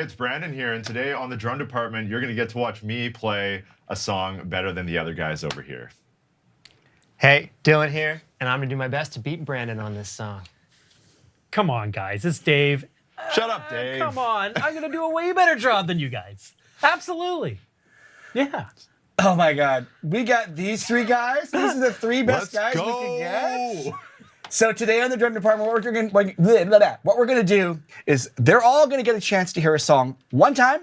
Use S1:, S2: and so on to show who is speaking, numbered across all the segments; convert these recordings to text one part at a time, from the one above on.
S1: it's Brandon here, and today on the drum department, you're going to get to watch me play a song better than the other guys over here.
S2: Hey, Dylan here, and I'm going to do my best to beat Brandon on this song.
S3: Come on, guys. It's Dave.
S1: Shut up, Dave.
S3: Come on. I'm going to do a way better job than you guys. Absolutely. Yeah.
S4: Oh my God. We got these three guys. These are the three best guys we could get. So today on the drum department, what we're going to do is they're all going to get a chance to hear a song one time.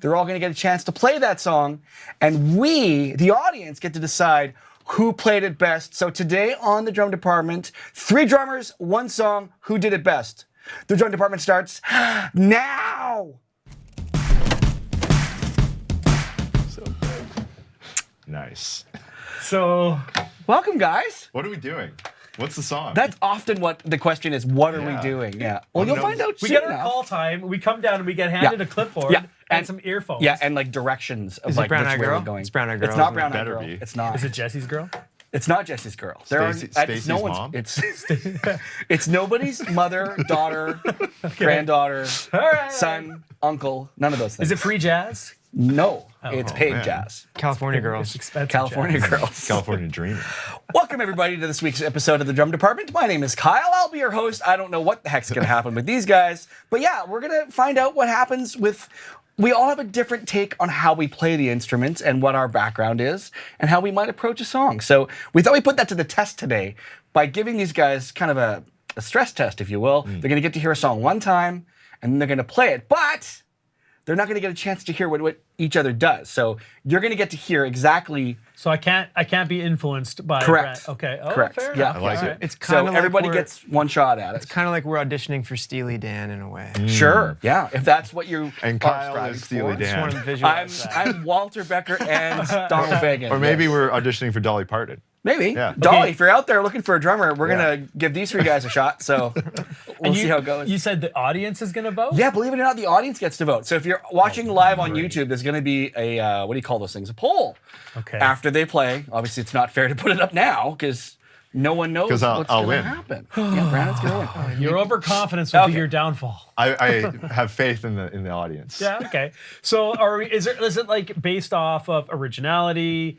S4: They're all going to get a chance to play that song. And we, the audience, get to decide who played it best. So today on the drum department, 3 drummers, 1 song, who did it best? The drum department starts now.
S1: So good. Nice.
S3: So,
S4: welcome, guys.
S1: What are we doing? What's the song?
S4: That's often what the question is. What are we doing? Yeah. Well, you'll find out
S3: we
S4: soon
S3: get our
S4: enough.
S3: call time. We come down and we get handed a clipboard and some earphones.
S4: Yeah, and like directions of
S2: Is it
S4: like
S2: Brown
S4: which
S2: Eyed
S4: way
S2: Girl?
S4: we're going.
S2: It's Brown Eyed Girl.
S4: It's not
S2: isn't it?
S4: Brown Eyed
S1: Better
S4: Girl.
S1: be.
S4: It's not.
S3: Is it Jesse's girl?
S4: It's not Jesse's girl.
S1: Stacey's
S4: no one's.
S1: mom?
S4: It's nobody's mother, daughter, granddaughter, son, uncle. None of those things.
S3: Is it free jazz?
S4: No, it's paid
S1: man.
S4: jazz.
S2: California
S3: It's
S2: Girls.
S3: expensive
S4: California
S3: jazz.
S4: girls.
S1: California Dreaming.
S4: Welcome everybody to this week's episode of the Drum Department. My name is Kyle. I'll be your host. I don't know what the heck's gonna happen with these guys, but yeah, we're gonna find out what happens with. We all have a different take on how we play the instruments and what our background is and how we might approach a song. So we thought we'd put that to the test today by giving these guys kind of a stress test, if you will. They're going to get to hear a song one time and then they're going to play it, but they're not going to get a chance to hear what each other does. So you're going to get to hear exactly.
S3: So I can't be influenced by
S4: Correct.
S3: Okay. Oh,
S4: Correct.
S3: fair
S4: Yeah.
S3: enough.
S1: I like
S3: All
S1: it.
S3: right.
S2: It's
S4: So
S2: kind of like
S4: everybody
S2: we're-
S4: gets one shot at it.
S2: It's kind of like we're auditioning for Steely Dan in a way.
S4: Sure. Yeah. If that's what you
S1: And
S4: are
S1: Kyle
S4: striving
S1: is Steely
S4: for.
S2: Just want to
S1: Dan.
S2: visualize that.
S4: I'm Walter Becker and Donald Fagen.
S1: Or maybe we're auditioning for Dolly Parton.
S4: Maybe.
S1: Yeah.
S4: Dolly,
S3: Okay.
S4: if you're out there looking for a drummer, we're going to give these 3 guys a shot. So we'll see how it goes.
S3: You said the audience is going to vote?
S4: Yeah, believe it or not, the audience gets to vote. So if you're watching live on YouTube, there's going to be a, what do you call those things? A poll.
S3: Okay.
S4: After they play. Obviously, it's not fair to put it up now because no one knows
S1: 'Cause
S4: what's
S1: I'll
S4: going
S1: win.
S4: to happen. Yeah, Brandon's going to win.
S3: Your overconfidence will be
S4: Okay.
S3: your downfall.
S1: I have faith in the audience.
S3: Yeah. Okay. So, is it like based off of originality?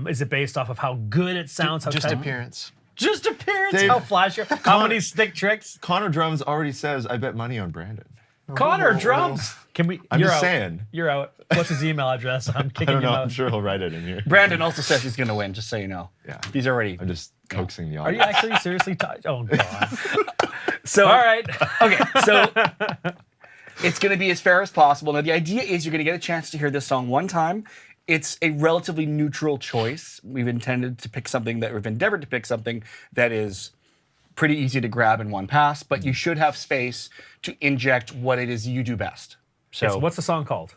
S3: Is it based off of how good it sounds? How
S2: Just
S3: tight-
S2: appearance.
S3: Just appearance.
S1: Dave,
S3: how flashy? How many stick tricks?
S1: Connor Drums already says, I bet money on Brandon.
S3: Connor drums. Can we?
S1: I'm
S3: you're
S1: just
S3: out.
S1: saying.
S3: You're out. What's his email address? I'm
S1: I
S3: kicking
S1: don't
S3: him
S1: know.
S3: out.
S1: I'm sure he'll write it in here.
S4: Brandon also says he's going to win, just so you know.
S1: Yeah.
S4: He's already.
S1: I'm just coaxing the
S3: Are you
S1: audience.
S3: actually seriously? Oh God.
S4: So,
S3: All right.
S4: Okay, so it's going to be as fair as possible. Now, the idea is you're going to get a chance to hear this song one time. It's a relatively neutral choice. We've endeavored to pick something that is pretty easy to grab in one pass, but you should have space to inject what it is you do best. So,
S3: So what's the song called?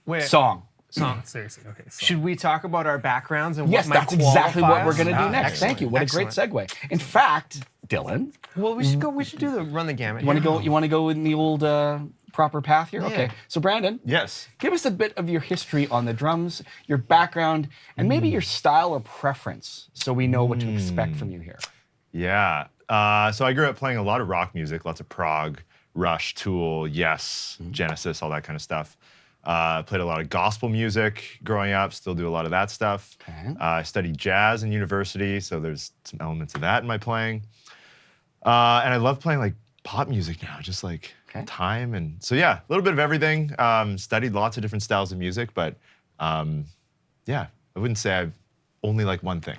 S2: Wait.
S4: song.
S2: Song.
S3: Seriously. Okay. So.
S2: Should we talk about our backgrounds and
S4: Yes,
S2: what might
S4: that's exactly what
S2: qualify
S4: we're
S2: us?
S4: going to do
S2: Ah,
S4: next. Thank you. What a great
S2: excellent.
S4: segue. In fact, Dylan,
S2: Well, we should go. We should do the run the gamut.
S4: you want to go in the old proper path here? Okay. So Brandon,
S1: Yes.
S4: give us a bit of your history on the drums, your background, and maybe your style or preference so we know what to expect from you here.
S1: Yeah. So I grew up playing a lot of rock music, lots of prog, Rush, Tool, Yes, Genesis, all that kind of stuff. Played a lot of gospel music growing up, still do a lot of that stuff.
S4: Okay.
S1: I studied jazz in university, so there's some elements of that in my playing. And I love playing like pop music now, just like time. And so yeah, a little bit of everything. Studied lots of different styles of music, but yeah, I wouldn't say I've only like one thing.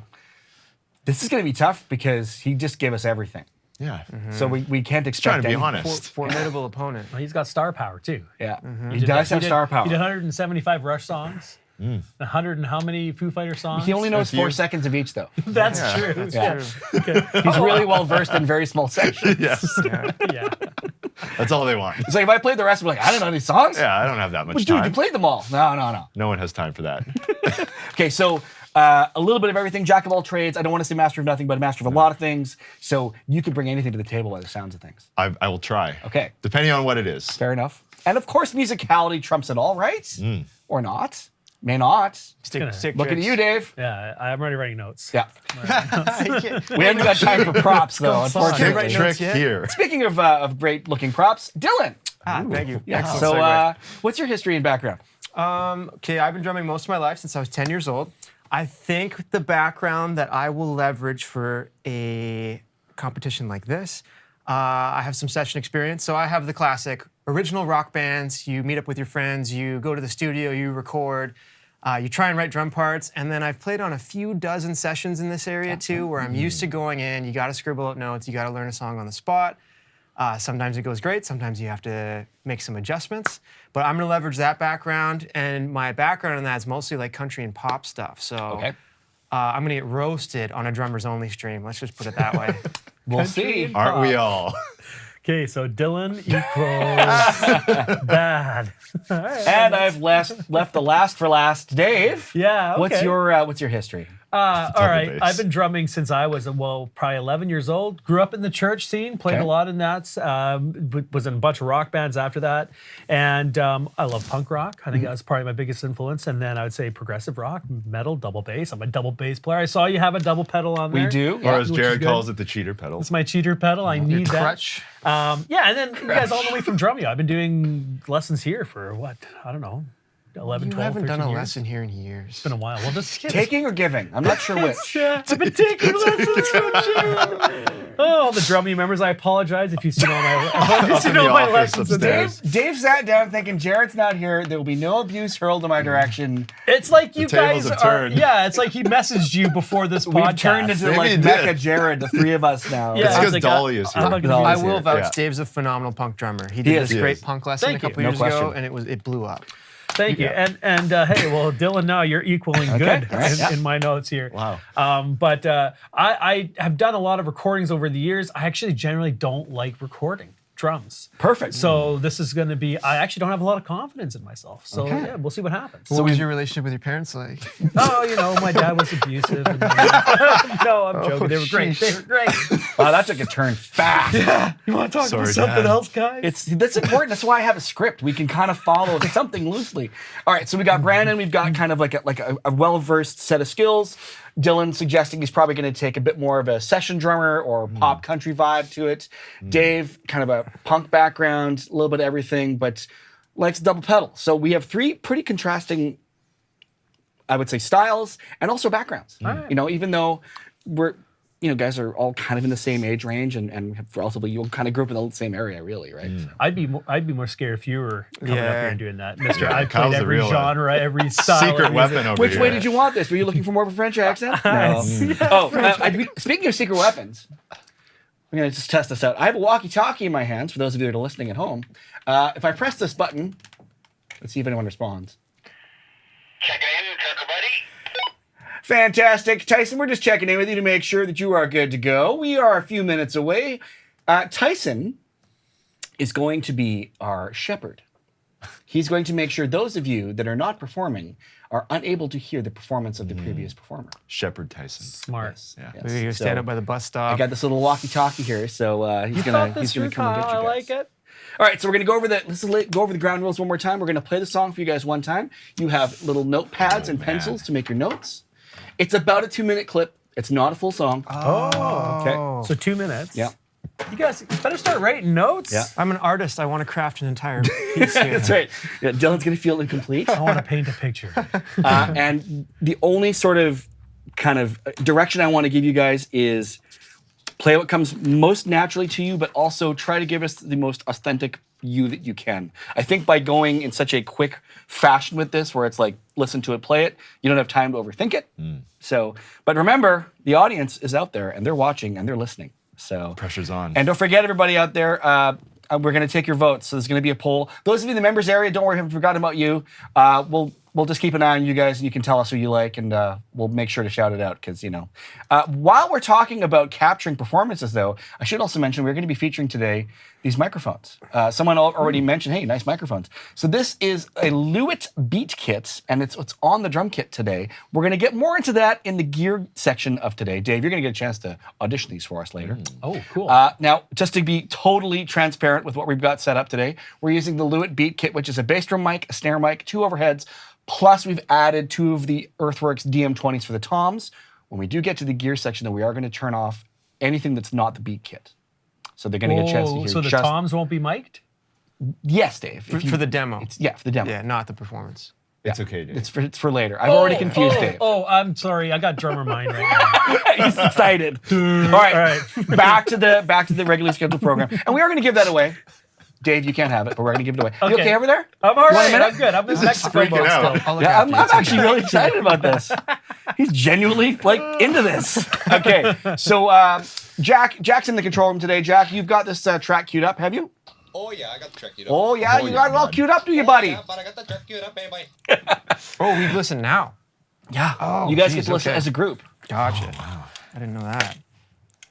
S4: This is going to be tough because he just gave us everything.
S1: Yeah.
S4: So we can't expect
S1: Trying to be
S4: any-
S1: honest.
S2: Formidable opponent.
S3: Well, he's got star power too.
S4: Yeah. He does have star power.
S3: He did 175 Rush songs. 100 and how many Foo Fighter songs?
S4: He only knows
S1: A
S4: 4
S1: few.
S4: seconds of each, though.
S3: That's true.
S2: That's
S4: Yeah.
S2: true.
S3: Okay.
S4: He's really well versed in very small sections.
S1: Yes.
S3: Yeah.
S1: That's all they want.
S4: It's like if I played the rest, I'm like, I don't know any songs.
S1: Yeah, I don't have that much
S4: But dude,
S1: time.
S4: you played them all. No.
S1: No one has time for that.
S4: Okay, so a little bit of everything, jack of all trades. I don't want to say master of nothing, but a master of a lot of things. So you could bring anything to the table by the sounds of things.
S1: I will try.
S4: Okay.
S1: Depending on what it is.
S4: Fair enough. And of course, musicality trumps it all, right? Or not. May not.
S2: Stick
S4: Looking at you, Dave.
S3: Yeah, I'm already writing notes.
S4: Yeah. We haven't got time for props, though,
S3: Come on.
S1: Trick,
S4: unfortunately.
S2: Right
S1: trick
S2: notes yet?
S1: here.
S4: Speaking of great-looking props, Dylan,
S2: Thank you.
S4: Yeah.
S2: Excellent
S4: So,
S2: segue.
S4: what's your history and background?
S2: Okay, I've been drumming most of my life since I was 10 years old. I think the background that I will leverage for a competition like this, I have some session experience. So I have the classic original rock bands. You meet up with your friends, you go to the studio, you record, you try and write drum parts. And then I've played on a few dozen sessions in this area too, where I'm used to going in, you gotta scribble out notes, you gotta learn a song on the spot. Sometimes it goes great, sometimes you have to make some adjustments. But I'm gonna leverage that background, and my background in that is mostly like country and pop stuff. So I'm gonna get roasted on a drummers only stream. Let's just put it that way.
S4: We'll see.
S1: Aren't we all?
S3: Okay, so Dylan equals bad. All right,
S4: And I've left the last for last. Dave.
S3: Yeah, okay.
S4: What's your history?
S3: All right,
S1: bass.
S3: I've been drumming since I was, probably 11 years old. Grew up in the church scene, played a lot in that, was in a bunch of rock bands after that. And I love punk rock. I think that's probably my biggest influence. And then I would say progressive rock, metal, double bass. I'm a double bass player. I saw you have a double pedal on there.
S4: We do.
S1: Or as
S3: which is
S1: Jared
S3: good.
S1: calls it, the cheater pedal.
S3: It's my cheater pedal. I need that.
S2: Crutch.
S3: Yeah, and then you guys all the way from Drumeo. I've been doing lessons here for what? I don't know, 11,
S2: You
S3: 12,
S2: haven't
S3: 13
S2: done a
S3: years.
S2: lesson here in years.
S3: It's been a while. Well, this
S4: Taking or giving? I'm not sure which.
S3: I've been taking lessons from you. Oh, the Drumeo members, I apologize if you've seen all my lessons.
S1: upstairs.
S4: Dave sat down thinking, Jared's not here. There will be no abuse hurled in my direction.
S3: It's like you
S1: tables
S3: guys
S1: have
S3: are.
S1: turned.
S3: Yeah, it's like he messaged you before this podcast.
S4: We've turned into
S1: Maybe
S4: like
S1: he did.
S4: Mecca Jared, the three of us now.
S3: Yeah,
S1: It's because
S3: like,
S1: Dolly is here.
S3: I'm not gonna
S4: Dolly's
S3: do
S2: I
S3: this.
S2: will vouch.
S1: Yeah.
S2: Dave's a phenomenal punk drummer. He
S4: He
S2: did
S4: is.
S2: this
S1: He
S2: great
S1: is.
S2: punk lesson
S3: Thank
S2: a couple
S3: you.
S2: years
S4: No
S2: ago,
S4: question.
S2: and it blew up.
S3: Thank you. And hey, well, Dylan, now you're equaling good
S4: All right,
S3: in my notes here.
S1: Wow.
S3: But I have done a lot of recordings over the years. I actually generally don't like recording drums.
S4: Perfect.
S3: So this is going to be. I actually don't have a lot of confidence in myself. So
S4: Okay.
S3: yeah, we'll see what happens.
S2: What was your relationship with your parents like?
S3: Oh, my dad was abusive. And, no, I'm joking. They were great.
S2: sheesh.
S3: They were great.
S4: Wow, that took a turn fast.
S3: You want to talk
S1: Sorry,
S3: about something
S1: Dad.
S3: else, guys?
S4: That's important. That's why I have a script. We can kind of follow something loosely. All right, so we got Brandon. We've got kind of like a well-versed set of skills. Dylan suggesting he's probably going to take a bit more of a session drummer or pop country vibe to it. Dave, kind of a punk background, a little bit of everything, but likes double pedal. So we have three pretty contrasting, I would say, styles and also backgrounds. You know, even though we're, guys are all kind of in the same age range and have relatively, you kind of grew up in the same area, really, right? So-
S3: I'd be more scared if you were coming up here and doing that, Mister.
S1: Yeah,
S3: I
S1: Kyle's
S3: played
S1: the
S3: every
S1: real,
S3: genre, every style.
S1: Secret
S3: of music.
S1: weapon over
S4: Which
S1: here.
S4: way did you want this? Were you looking for more of a French accent? No. Speaking of secret weapons, I'm going to just test this out. I have a walkie-talkie in my hands, for those of you that are listening at home. If I press this button, let's see if anyone responds.
S5: Check in, everybody.
S4: Fantastic. Tyson, we're just checking in with you to make sure that you are good to go. We are a few minutes away. Tyson is going to be our shepherd. He's going to make sure those of you that are not performing are unable to hear the performance of the previous performer.
S1: Shepherd Tyson.
S3: Smart.
S1: Yeah.
S2: We're gonna stand up by the bus stop.
S4: I got this little walkie-talkie here, so he's
S3: You
S4: gonna
S3: thought this
S4: come
S3: through,
S4: and get you
S3: Kyle. I
S4: guys.
S3: like it.
S4: All right, so we're gonna go over the ground rules one more time. We're gonna play the song for you guys one time. You have little notepads and pencils to make your notes. It's about a 2-minute clip. It's not a full song.
S3: Oh.
S4: Okay.
S3: So 2 minutes.
S4: Yeah.
S3: You guys better start writing notes.
S4: Yeah.
S2: I'm an artist. I want to craft an entire piece here.
S4: That's right. Yeah, Dylan's gonna feel incomplete.
S3: I want to paint a picture.
S4: And the only sort of kind of direction I want to give you guys is play what comes most naturally to you, but also try to give us the most authentic you that you can. I think by going in such a quick fashion with this, where it's like, listen to it, play it, you don't have time to overthink it. So, but remember, the audience is out there and they're watching and they're listening. So
S1: Pressure's on.
S4: And don't forget, everybody out there, we're going to take your votes. So there's going to be a poll. Those of you in the members area, don't worry, I haven't forgotten about you. We'll just keep an eye on you guys, and you can tell us who you like, and we'll make sure to shout it out, because, while we're talking about capturing performances, though, I should also mention we're going to be featuring today these microphones. Someone already mentioned, hey, nice microphones. So this is a Lewitt Beat Kit, and it's on the drum kit today. We're going to get more into that in the gear section of today. Dave, you're going to get a chance to audition these for us later.
S3: Oh, cool.
S4: Now, just to be totally transparent with what we've got set up today, we're using the Lewitt Beat Kit, which is a bass drum mic, a snare mic, 2 overheads, plus we've added 2 of the Earthworks DM20s for the toms. When we do get to the gear section, though, we are going to turn off anything that's not the Beat Kit. So they're going to get a chance to hear
S3: so the
S4: just...
S3: toms won't be mic'd?
S4: Yes, Dave.
S2: For the demo.
S4: Yeah, for the demo.
S2: Yeah, not the performance.
S1: It's okay, dude.
S4: It's for later. I've already confused Dave.
S3: Oh, I'm sorry. I got drummer mind right now.
S4: He's excited. All right. Back to the regularly scheduled program. And we are going to give that away. Dave, you can't have it, but we're going to give it away. You okay over there?
S3: I'm all
S4: You want a
S3: right.
S4: minute?
S3: I'm good. I'm in Mexico
S1: freaking
S3: mode
S1: out.
S3: still.
S4: Yeah, I'm actually really excited about this. He's genuinely like into this. Okay, so Jack's in the control room today. Jack, you've got this track queued up, have you?
S6: Oh yeah, I got the track queued up.
S4: Oh yeah, you got it all
S1: bud.
S4: queued up, do you, buddy?
S6: Yeah, but I got the track queued up, baby.
S2: Oh, we listen now.
S4: Yeah.
S2: Oh,
S4: you guys get
S2: geez,
S4: to listen
S2: okay.
S4: as a group.
S2: Gotcha. I didn't know that.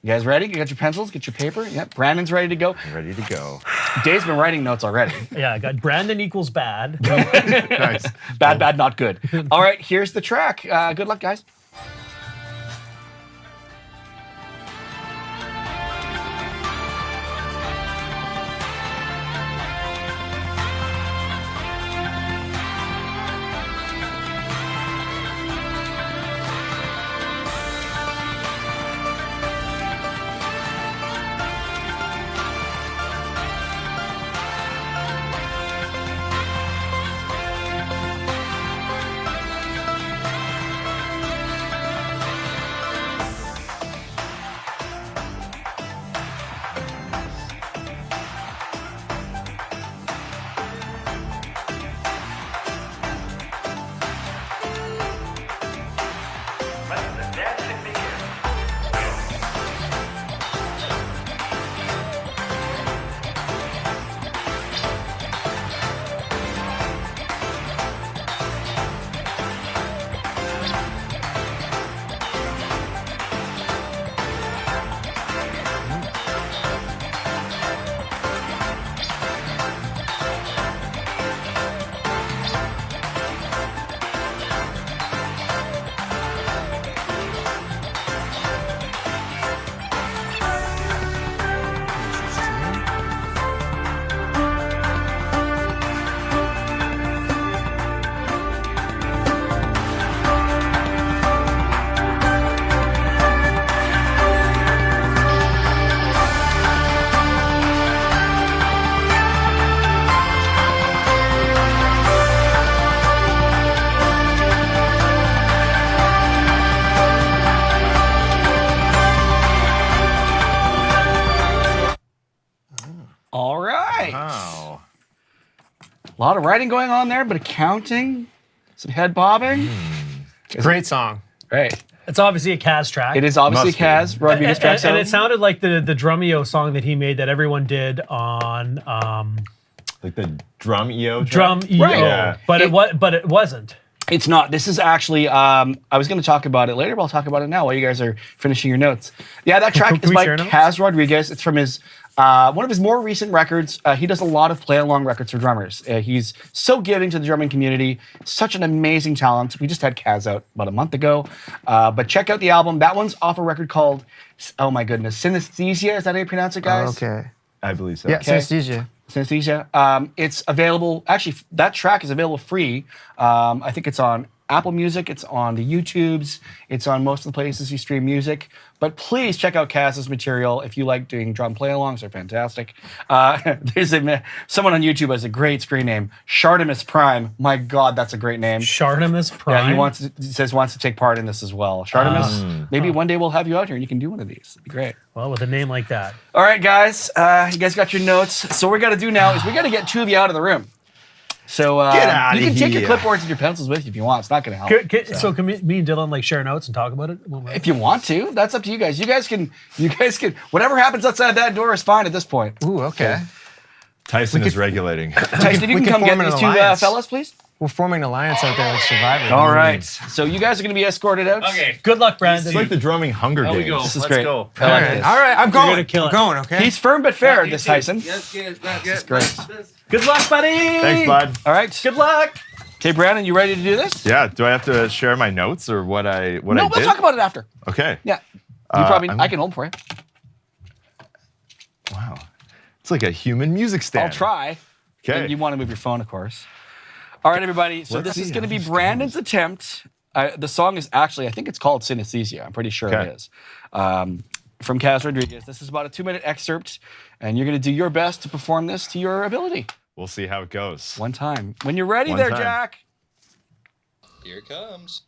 S4: You guys ready? You got your pencils? Get your paper? Yep. Brandon's ready to go.
S1: Ready to go.
S4: Dave's been writing notes already.
S3: Yeah, I got Brandon equals bad.
S1: Nice.
S4: Bad, not good. All right, here's the track. Good luck, guys. All right.
S1: Wow.
S4: A lot of writing going on there, but accounting, some head bobbing.
S2: Great song.
S4: Right.
S3: It's obviously a Kaz track.
S4: It is obviously
S1: Must be.
S4: Kaz Rodriguez track.
S3: and it sounded like the Drumeo song that he made that everyone did on
S1: Like the Drumeo.
S3: Drumeo,
S4: Right.
S1: Yeah.
S3: but it wasn't.
S4: It's not. This is actually, I was going to talk about it later, but I'll talk about it now while you guys are finishing your notes. Yeah, that track
S3: Can
S4: is
S3: we
S4: by
S3: share notes?
S4: Kaz Rodriguez. It's from his one of his more recent records. He does a lot of play-along records for drummers. He's so giving to the drumming community. Such an amazing talent. We just had Kaz out about a month ago. But check out the album. That one's off a record called, oh my goodness, Synesthesia. Is that how you pronounce it, guys?
S2: Okay.
S1: I believe so.
S2: Yeah,
S4: Okay.
S2: synesthesia.
S4: Synesthesia. It's available. Actually, that track is available free. I think it's on Apple Music. It's on the YouTubes. It's on most of the places you stream music. But please check out Kaz's material if you like doing drum play-alongs. They're fantastic. There's someone on YouTube has a great screen name, Shartimus Prime. My God, that's a great name.
S3: Shartimus Prime.
S4: Yeah, he wants to take part in this as well. Shartimus, maybe one day we'll have you out here and you can do one of these. It'd be great.
S3: Well, with a name like that.
S4: All right, guys. You guys got your notes. So what we got to do now is we got to get two of you out of the room. So
S1: Get outta
S4: you can take your
S1: here.
S4: clipboards and your pencils with you if you want. It's not going to help.
S3: So can me and Dylan like share notes and talk about it?
S4: If you want to, that's up to you guys. You guys can. Whatever happens outside that door is fine at this point.
S2: Ooh, okay.
S1: Tyson is regulating.
S4: Tyson, if you
S2: we
S4: can
S2: can
S4: come get
S2: form an
S4: these two
S2: alliance.
S4: fellas, please.
S2: We're forming an alliance out there like Survivor.
S4: All right. So you guys are going to be escorted out.
S6: Okay.
S3: Good luck, Brandon.
S1: It's like the drumming Hunger
S6: Here we
S1: Games.
S6: go.
S4: This is
S6: Let's
S4: great.
S6: go.
S4: I like
S2: All right,
S4: this.
S2: all right, I'm going.
S3: gonna kill
S2: I'm
S3: it.
S2: going, okay?
S4: He's firm but fair, this Tyson.
S6: Yes, yes,
S4: This is great.
S3: Good luck, buddy.
S1: Thanks, bud.
S4: All right.
S3: Good luck.
S4: Okay, Brandon, you ready to do this?
S1: Yeah. Do I have to share my notes or what I
S4: No,
S1: did?
S4: we'll talk about it after.
S1: Okay.
S4: Yeah. You probably.
S1: I'm-
S4: I can hold for you.
S1: Wow. It's like a human music stand.
S4: I'll try.
S1: Okay.
S4: And you want to move your phone, of course. All right, everybody. So
S1: Let's
S4: this is
S1: see
S4: going to
S1: how
S4: be
S1: this
S4: Brandon's attempt. The song is actually, I think it's called Synesthesia. I'm pretty sure
S1: Okay.
S4: it is. from Kaz Rodriguez. This is about a 2-minute excerpt, and you're going to do your best to perform this to your ability.
S1: We'll see how it goes.
S4: One time. When you're ready
S1: One
S4: there,
S1: time.
S4: Jack.
S6: Here it comes.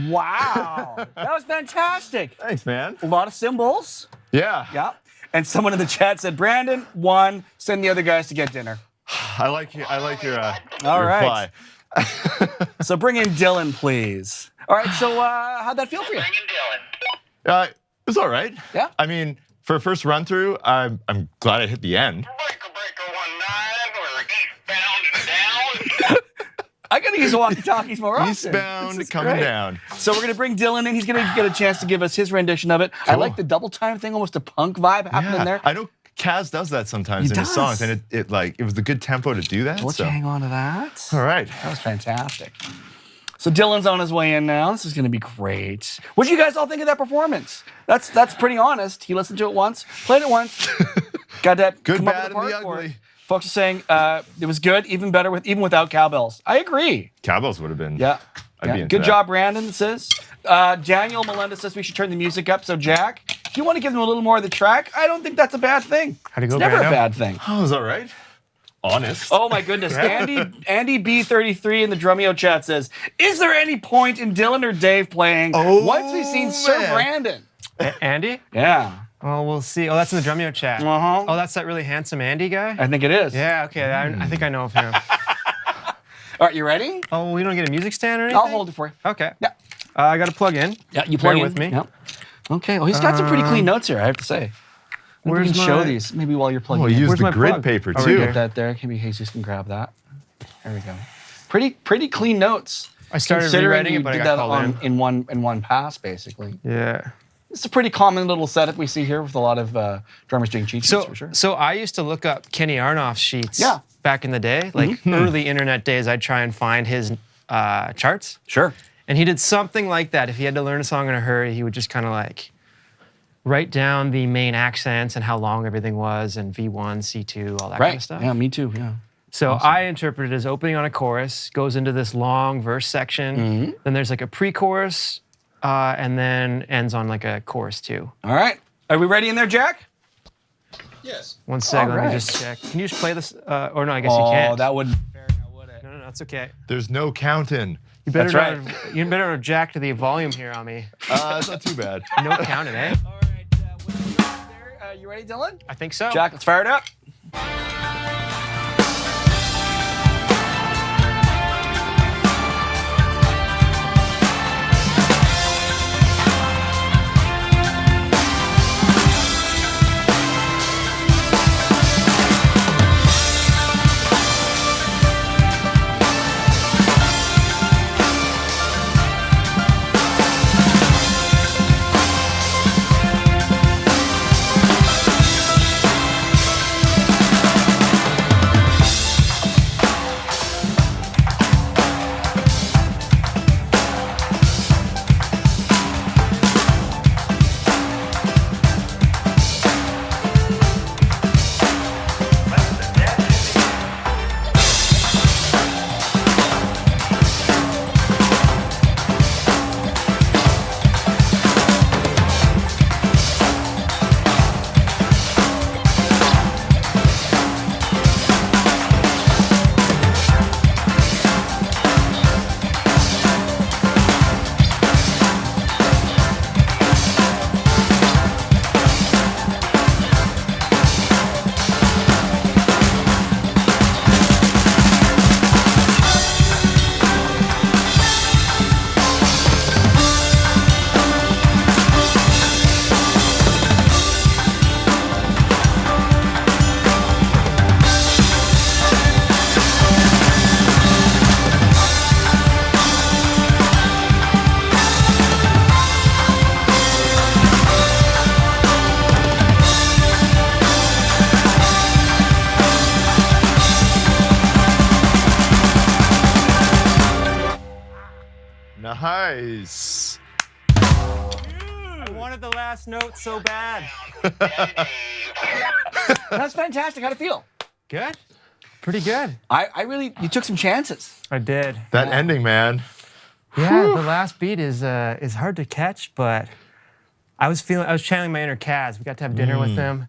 S4: Wow. That was fantastic.
S1: Thanks, man.
S4: A lot of cymbals.
S1: Yeah.
S4: Yeah. And someone in the chat said, Brandon, 1, send the other guys to get dinner.
S1: I like your
S4: All
S1: reply.
S4: right. So bring in Dylan, please. All right, so how'd that feel for you?
S5: Bring in Dylan.
S1: It was all right.
S4: Yeah.
S1: I mean, for a first run through, I'm glad I hit the end.
S5: Breaker 19, we're eastbound and down.
S4: I gotta use the walkie-talkies more often.
S1: Eastbound,
S4: This is
S1: coming
S4: great.
S1: down.
S4: So we're gonna bring Dylan in. He's gonna get a chance to give us his rendition of it. I
S1: Cool.
S4: like the double time thing, almost a punk vibe happening there.
S1: I know Kaz does that sometimes
S4: He
S1: in his
S4: does.
S1: songs, and it was the good tempo to do that.
S4: Let's
S1: so.
S4: hang on to that.
S1: All right.
S4: That was fantastic. So Dylan's on his way in now. This is going to be great. What do you guys all think of that performance? That's pretty honest. He listened to it once, played it once, got that
S1: Good,
S4: come up
S1: bad,
S4: with a
S1: and the
S4: part for it.
S1: ugly.
S4: Folks are saying it was good, even better even without cowbells. I agree.
S1: Cowbells would have been.
S4: Yeah.
S1: I'd be into
S4: Good
S1: that.
S4: job, Brandon says. Daniel Melendez says we should turn the music up. So Jack, if you want to give them a little more of the track, I don't think that's a bad thing.
S2: How'd it go,
S4: It's never
S2: Brando?
S4: a bad thing.
S1: Oh, is that right? Honest.
S4: Oh my goodness. Andy B33 in the Drumeo chat says, is there any point in Dylan or Dave playing once we've seen Sir
S1: man.
S4: Brandon?
S2: Andy?
S4: Yeah.
S2: Oh, we'll see. Oh, that's in the Drumeo chat.
S4: Uh-huh.
S2: Oh, that's that really handsome Andy guy?
S4: I think it is.
S2: Yeah, okay. I think I know of him.
S4: All right, you ready?
S2: Oh, we don't get a music stand or anything?
S4: I'll hold it for you.
S2: Okay.
S4: Yeah.
S2: I got to plug in.
S4: Yeah, you plug
S2: Bear
S4: in.
S2: with me.
S4: Yep. Okay. Oh, he's got some pretty clean notes here, I have to say. Maybe we
S2: Where's
S4: can show
S2: my-
S4: these maybe while you're plugging
S1: Oh,
S4: in.
S1: use
S2: Where's
S1: the
S2: my
S1: grid
S2: plug?
S1: paper
S2: Oh, right
S1: too.
S2: here.
S4: Put that there. Maybe Jesus can grab that. There we go. Pretty clean notes.
S2: I started
S4: Considering
S2: rewriting
S4: you
S2: it, but I
S4: did
S2: got
S4: that
S2: called
S4: in one pass, basically.
S2: Yeah.
S4: It's a pretty common little setup we see here with a lot of drummers doing cheat sheets
S2: So,
S4: for sure.
S2: so I used to look up Kenny Arnoff's sheets
S4: Yeah.
S2: back in the day, like early internet days. I'd try and find his charts,
S4: Sure.
S2: and he did something like that. If he had to learn a song in a hurry, he would just kind of like write down the main accents and how long everything was, and V1, C2, all that kind
S4: Right.
S2: of stuff.
S4: Yeah, me too. Yeah.
S2: So I interpret it as opening on a chorus, goes into this long verse section, then there's like a pre-chorus, and then ends on like a chorus too.
S4: All right. Are we ready in there, Jack?
S6: Yes.
S2: One sec, let
S4: Alright.
S2: me just check. Can you just play this? Or no, I guess you
S4: Oh,
S2: can't.
S4: that wouldn't be fair now, would it?
S2: No, it's okay.
S1: There's no counting.
S2: You better
S4: That's
S2: not, you better not jack to the volume here on me.
S1: It's not too bad.
S2: No counting, eh?
S4: All right. What are you doing there? You ready, Dylan?
S2: I think so.
S4: Jack, let's fire it up.
S2: wanted the last note so bad.
S4: That's fantastic. How'd it feel?
S2: Good. Pretty good.
S4: I really, you took some chances.
S2: I did.
S1: That ending, man.
S2: Yeah, the last beat is hard to catch, but I was channeling my inner Kaz. We got to have dinner with him.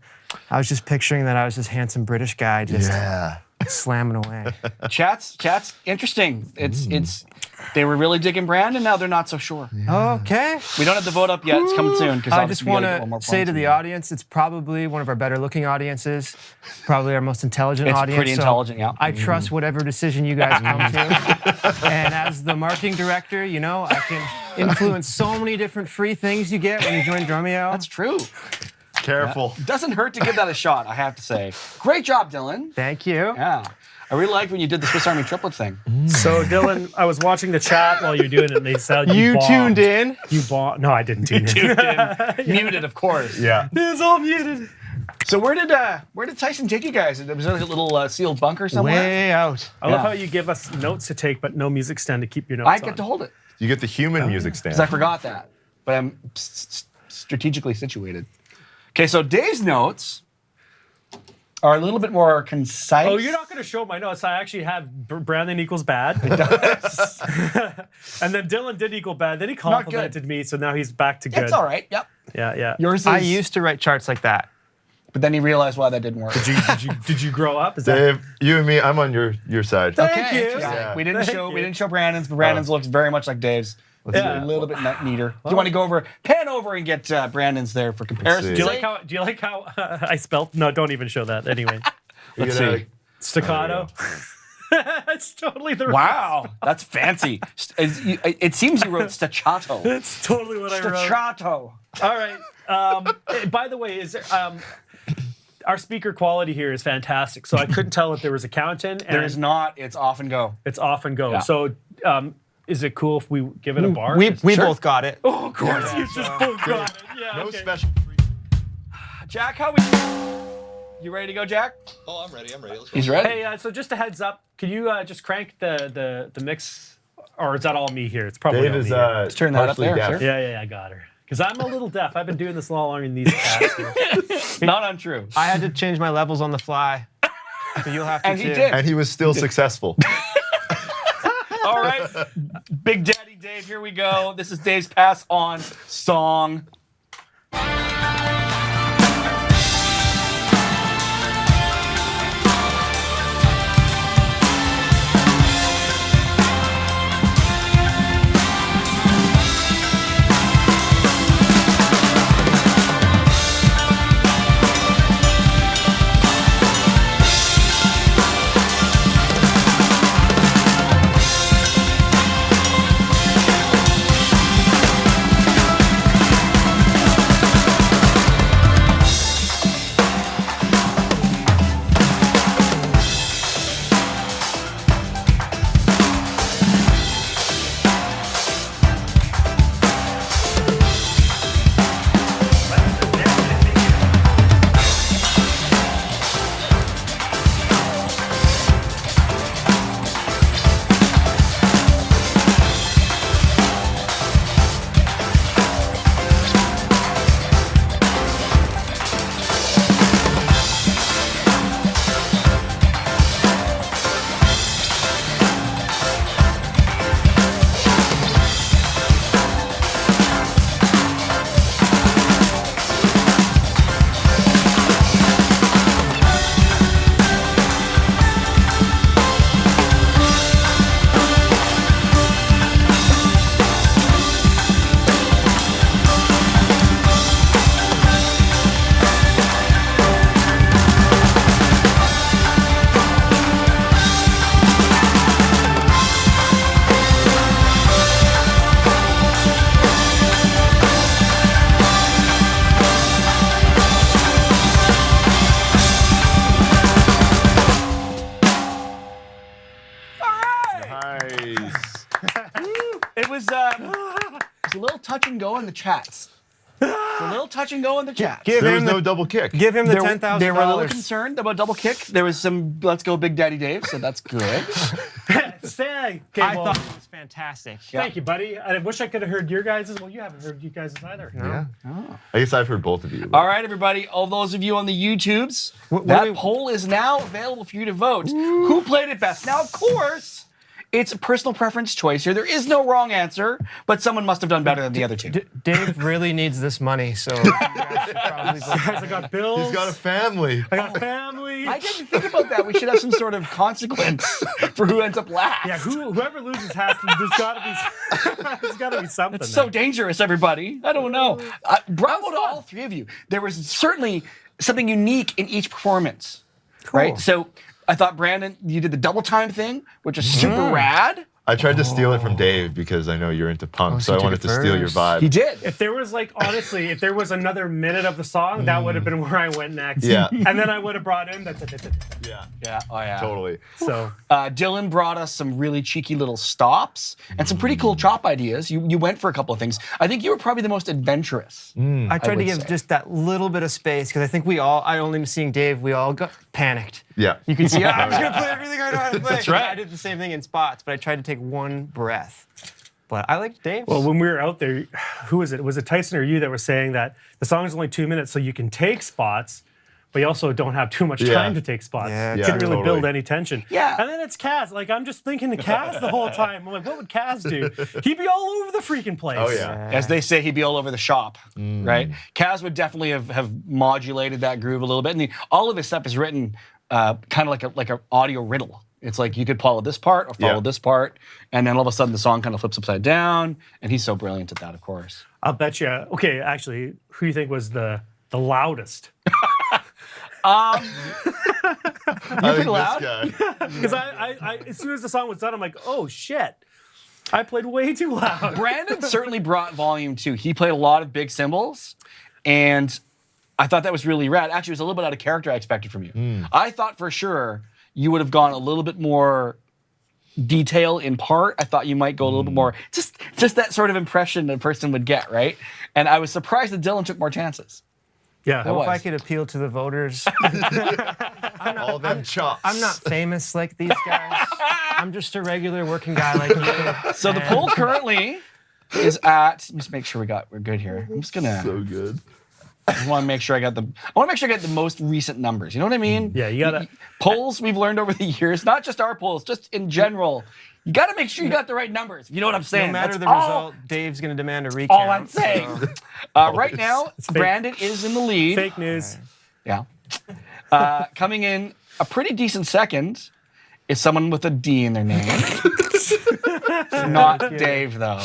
S2: I was just picturing that I was this handsome British guy just slamming away.
S4: Chat's interesting. They were really digging Brandon, now they're not so sure.
S2: Okay.
S4: We don't have the vote up yet. It's coming soon.
S2: I just want to say to the audience, it's probably one of our better looking audiences, probably our most intelligent
S4: It's
S2: audience.
S4: pretty intelligent, yeah.
S2: I trust whatever decision you guys come to. And as the marketing director, you know, I can influence so many different free things you get when you join Drumeo.
S4: That's true.
S1: Careful.
S4: Doesn't hurt to give that a shot, I have to say. Great job, Dylan.
S2: Thank you.
S4: Yeah. I really liked when you did the Swiss Army triplet thing.
S3: So Dylan, I was watching the chat while you're doing it, and they said
S2: You
S3: bombed.
S2: tuned in.
S3: You bombed. No, I didn't tune in.
S4: Muted, of course.
S1: Yeah.
S3: It's all muted.
S4: So where did Tyson take you guys? Was there like a little sealed bunker somewhere?
S2: Way out.
S3: I love
S4: Yeah.
S3: how you give us notes to take, but no music stand to keep your notes
S4: I
S3: on.
S4: get to hold it
S1: You get the human music stand.
S4: because I forgot that, but I'm strategically situated. Okay, so Dave's notes are a little bit more concise.
S3: Oh, you're not going to show my notes. I actually have Brandon equals bad. And then Dylan did equal bad. Then he complimented me, so now he's back to good.
S4: It's all right. Yep.
S3: Yeah.
S4: Yours is.
S2: I used to write charts like that.
S4: but then he realized why that didn't work.
S3: Did you grow up? Is that
S1: Dave, you and me, I'm on your side.
S3: Thank
S4: Okay,
S3: you.
S4: interesting.
S1: Yeah.
S4: We didn't
S3: Thank
S4: show
S3: you.
S4: Brandon's, but Brandon's looks very much like Dave's.
S1: Let's
S3: Yeah.
S1: see.
S4: A little bit neater. Do you want to go pan over and get Brandon's there for comparison?
S1: see.
S3: Do you like how I spelled? No, don't even show that. Anyway,
S4: Let's
S1: You know,
S4: see.
S3: staccato. It's totally the
S4: Wow, that's fancy. It seems you wrote staccato.
S3: That's totally what I wrote.
S4: Staccato.
S3: All right. By the way, is there, our speaker quality here is fantastic. So I couldn't tell if there was a count-in.
S4: There is not. It's off and go.
S3: It's off and go.
S4: Yeah.
S3: So is it cool if we give it a bar?
S2: We both got it.
S3: Oh, of course, you just both got it. Yeah.
S1: No
S3: okay.
S1: special.
S4: Jack, how we? You ready to go, Jack?
S6: Oh, I'm ready. Let's go.
S4: He's ready.
S3: Hey, so just a heads up, can you just crank the mix, or is that all me here? It's probably
S1: Dave
S3: all
S1: is
S3: me here.
S4: turn that up
S1: partially
S4: there,
S1: deaf.
S4: sir.
S3: Yeah, I got her. Because I'm a little deaf. I've been doing this a lot longer than these cats here.
S4: Not untrue.
S2: I had to change my levels on the fly. So you'll have to
S4: And he
S2: too.
S4: did.
S1: And he was still successful.
S4: All right, Big Daddy Dave, here we go. This is Dave's Pass On song. It was a little touch and go in the chats.
S2: Give
S1: There
S2: him
S1: was
S2: the
S1: no double kick.
S2: give him the $10,000.
S4: They were a little concerned about double kick. There was some "Let's go, Big Daddy Dave," so that's good.
S3: Say, okay,
S2: I
S3: well,
S2: thought it was fantastic. fantastic.
S3: Thank you, buddy. I wish I could have heard your guys' as well. You haven't heard you guys' either.
S1: Yeah. I guess I've heard both of you.
S4: All right, everybody, all those of you on the YouTubes, that poll is now available for you to vote. Who played it best? Now, of course, it's a personal preference choice here. There is no wrong answer, but someone must have done better than the other two.
S2: Dave really needs this money, so you guys should probably vote.
S3: Guys, I got bills.
S1: He's got a family.
S3: I got family.
S4: I didn't think about that. We should have some sort of consequence for who ends up last.
S3: Yeah, whoever loses has to. There's got to be something.
S4: It's so dangerous, everybody. I don't know. Bravo to all three of you. There was certainly something unique in each performance, right? So I thought, Brandon, you did the double time thing, which is super rad.
S1: I tried to steal it from Dave because I know you're into punk, so I wanted to steal your vibe.
S4: He did.
S3: If there was honestly, if there was another minute of the song, that would have been where I went next.
S1: Yeah.
S3: And then I would have brought in that.
S1: Yeah.
S4: Yeah. Oh yeah.
S1: Totally.
S3: So
S4: Dylan brought us some really cheeky little stops and some pretty cool chop ideas. You went for a couple of things. I think you were probably the most adventurous.
S2: I tried to
S4: would
S2: give
S4: say.
S2: just that little bit of space because I think I only seeing Dave, we all got panicked.
S1: Yeah.
S2: You can see, I'm just going to play everything I know how to play.
S4: That's right.
S2: I did the same thing in spots, but I tried to take one breath. But I like Dave's.
S3: well, when we were out there, who was it? Was it Tyson or you that was saying that the song is only 2 minutes, so you can take spots, but you also don't have too much time to take spots.
S2: Yeah.
S3: You
S2: Yeah,
S3: couldn't really
S1: totally.
S3: build any tension.
S4: Yeah.
S3: And then it's Kaz. I'm just thinking of Kaz the whole time. I'm like, what would Kaz do? He'd be all over the freaking place.
S1: Oh, yeah.
S4: As they say, he'd be all over the shop, right? Kaz would definitely have modulated that groove a little bit, and all of his stuff is written kind of like a audio riddle. It's like you could follow this part or follow this part, and then all of a sudden the song kind of flips upside down, and he's so brilliant at that, of course.
S3: I'll bet you. Okay, actually, who do you think was the loudest?
S1: I think
S4: loud?
S1: this guy.
S3: Because I as soon as the song was done, I'm like, oh shit, I played way too loud.
S4: Brandon certainly brought volume too. He played a lot of big cymbals, and I thought that was really rad. Actually, it was a little bit out of character I expected from you. I thought for sure you would have gone a little bit more detail in part. I thought you might go a little bit more, just that sort of impression a person would get, right? And I was surprised that Dylan took more chances.
S3: Yeah.
S2: Well, if
S4: was.
S2: I could appeal to the voters,
S1: All them chops.
S2: I'm not famous like these guys. I'm just a regular working guy like you.
S4: So the poll currently is at. Let me just make sure we're good here. I'm just gonna.
S1: So good.
S4: I want to make sure I got the most recent numbers. You know what I mean?
S3: Yeah, you gotta.
S4: Polls we've learned over the years, not just our polls, just in general. You got to make sure you got the right numbers. You know what I'm saying?
S2: No matter
S4: That's
S2: the result, Dave's going to demand a recount.
S4: all I'm saying. Right now, Brandon is in the lead.
S3: Fake news.
S4: Yeah. Coming in a pretty decent second is someone with a D in their name. Not Dave, though.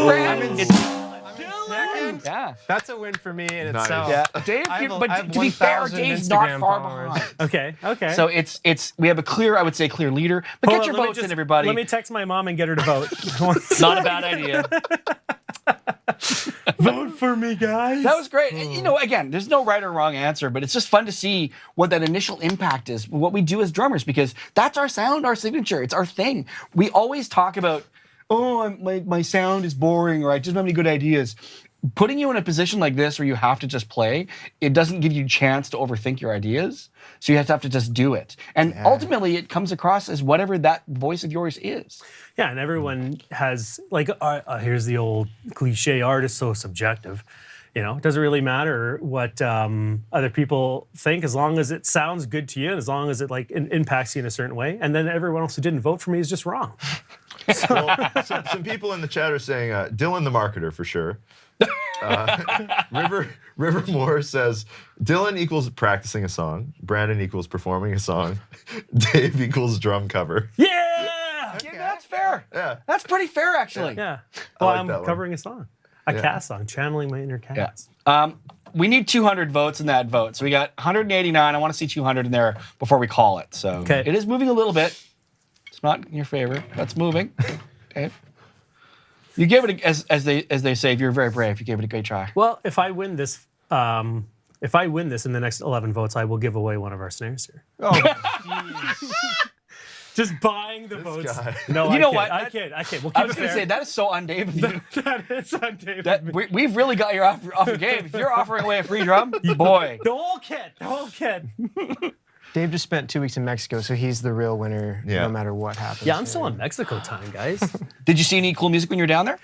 S4: Brandon, yeah.
S2: That's a win for me in
S1: Nice.
S2: itself.
S4: Yeah. Dave,
S2: I have
S4: but to be fair,
S2: 1,000
S4: Dave's not
S2: Instagram
S4: far
S2: followers.
S4: behind.
S3: Okay.
S4: So it's we have a clear, I would say, clear leader. But
S3: Hold
S4: get
S3: on,
S4: your
S3: let me
S4: votes
S3: just-
S4: in, everybody.
S3: Let me text my mom and get her to vote.
S4: Not a bad idea.
S3: Vote for me, guys.
S4: That was great. And, you know, again, there's no right or wrong answer, but it's just fun to see what that initial impact is, what we do as drummers, because that's our sound, our signature. It's our thing. We always talk about, my sound is boring, or I just don't have any good ideas. Putting you in a position like this where you have to just play, it doesn't give you a chance to overthink your ideas. So you have to just do it. And ultimately, it comes across as whatever that voice of yours is.
S3: Yeah, and everyone has here's the old cliche: art is so subjective. You know, it doesn't really matter what other people think as long as it sounds good to you, and as long as it impacts you in a certain way. And then everyone else who didn't vote for me is just wrong.
S1: Well, some people in the chat are saying Dylan the marketer for sure. River Moore says Dylan equals practicing a song, Brandon equals performing a song, Dave equals drum cover.
S3: Yeah.
S4: Yeah, that's fair.
S1: Yeah.
S4: That's pretty fair, actually.
S3: Yeah.
S1: I
S3: Well,
S1: like
S3: I'm
S1: that one.
S3: covering a song, a Cass song, channeling my inner Cass.
S4: We need 200 votes in that vote. So we got 189. I want to see 200 in there before we call it. So
S3: Okay.
S4: it is moving a little bit. It's not in your favor. That's moving. Okay. You gave it, as they say, you're very brave. You gave it a great try.
S3: Well, if I win this in the next 11 votes, I will give away one of our snares here.
S1: Oh,
S3: Just buying the votes.
S1: guy.
S3: No,
S4: You
S3: I
S4: know
S3: kid,
S4: what?
S3: I kid. We'll keep
S4: I was
S3: it
S4: going to
S3: fair.
S4: say, that is so un-Dave of you.
S3: That is on David.
S4: That, we've really got you off your game. If you're offering away a free drum, boy.
S3: The whole kit.
S2: Dave just spent 2 weeks in Mexico, so he's the real winner
S1: Yeah.
S2: no matter what happens.
S3: Yeah, I'm still in Mexico time, guys.
S4: Did you see any cool music when you were down there?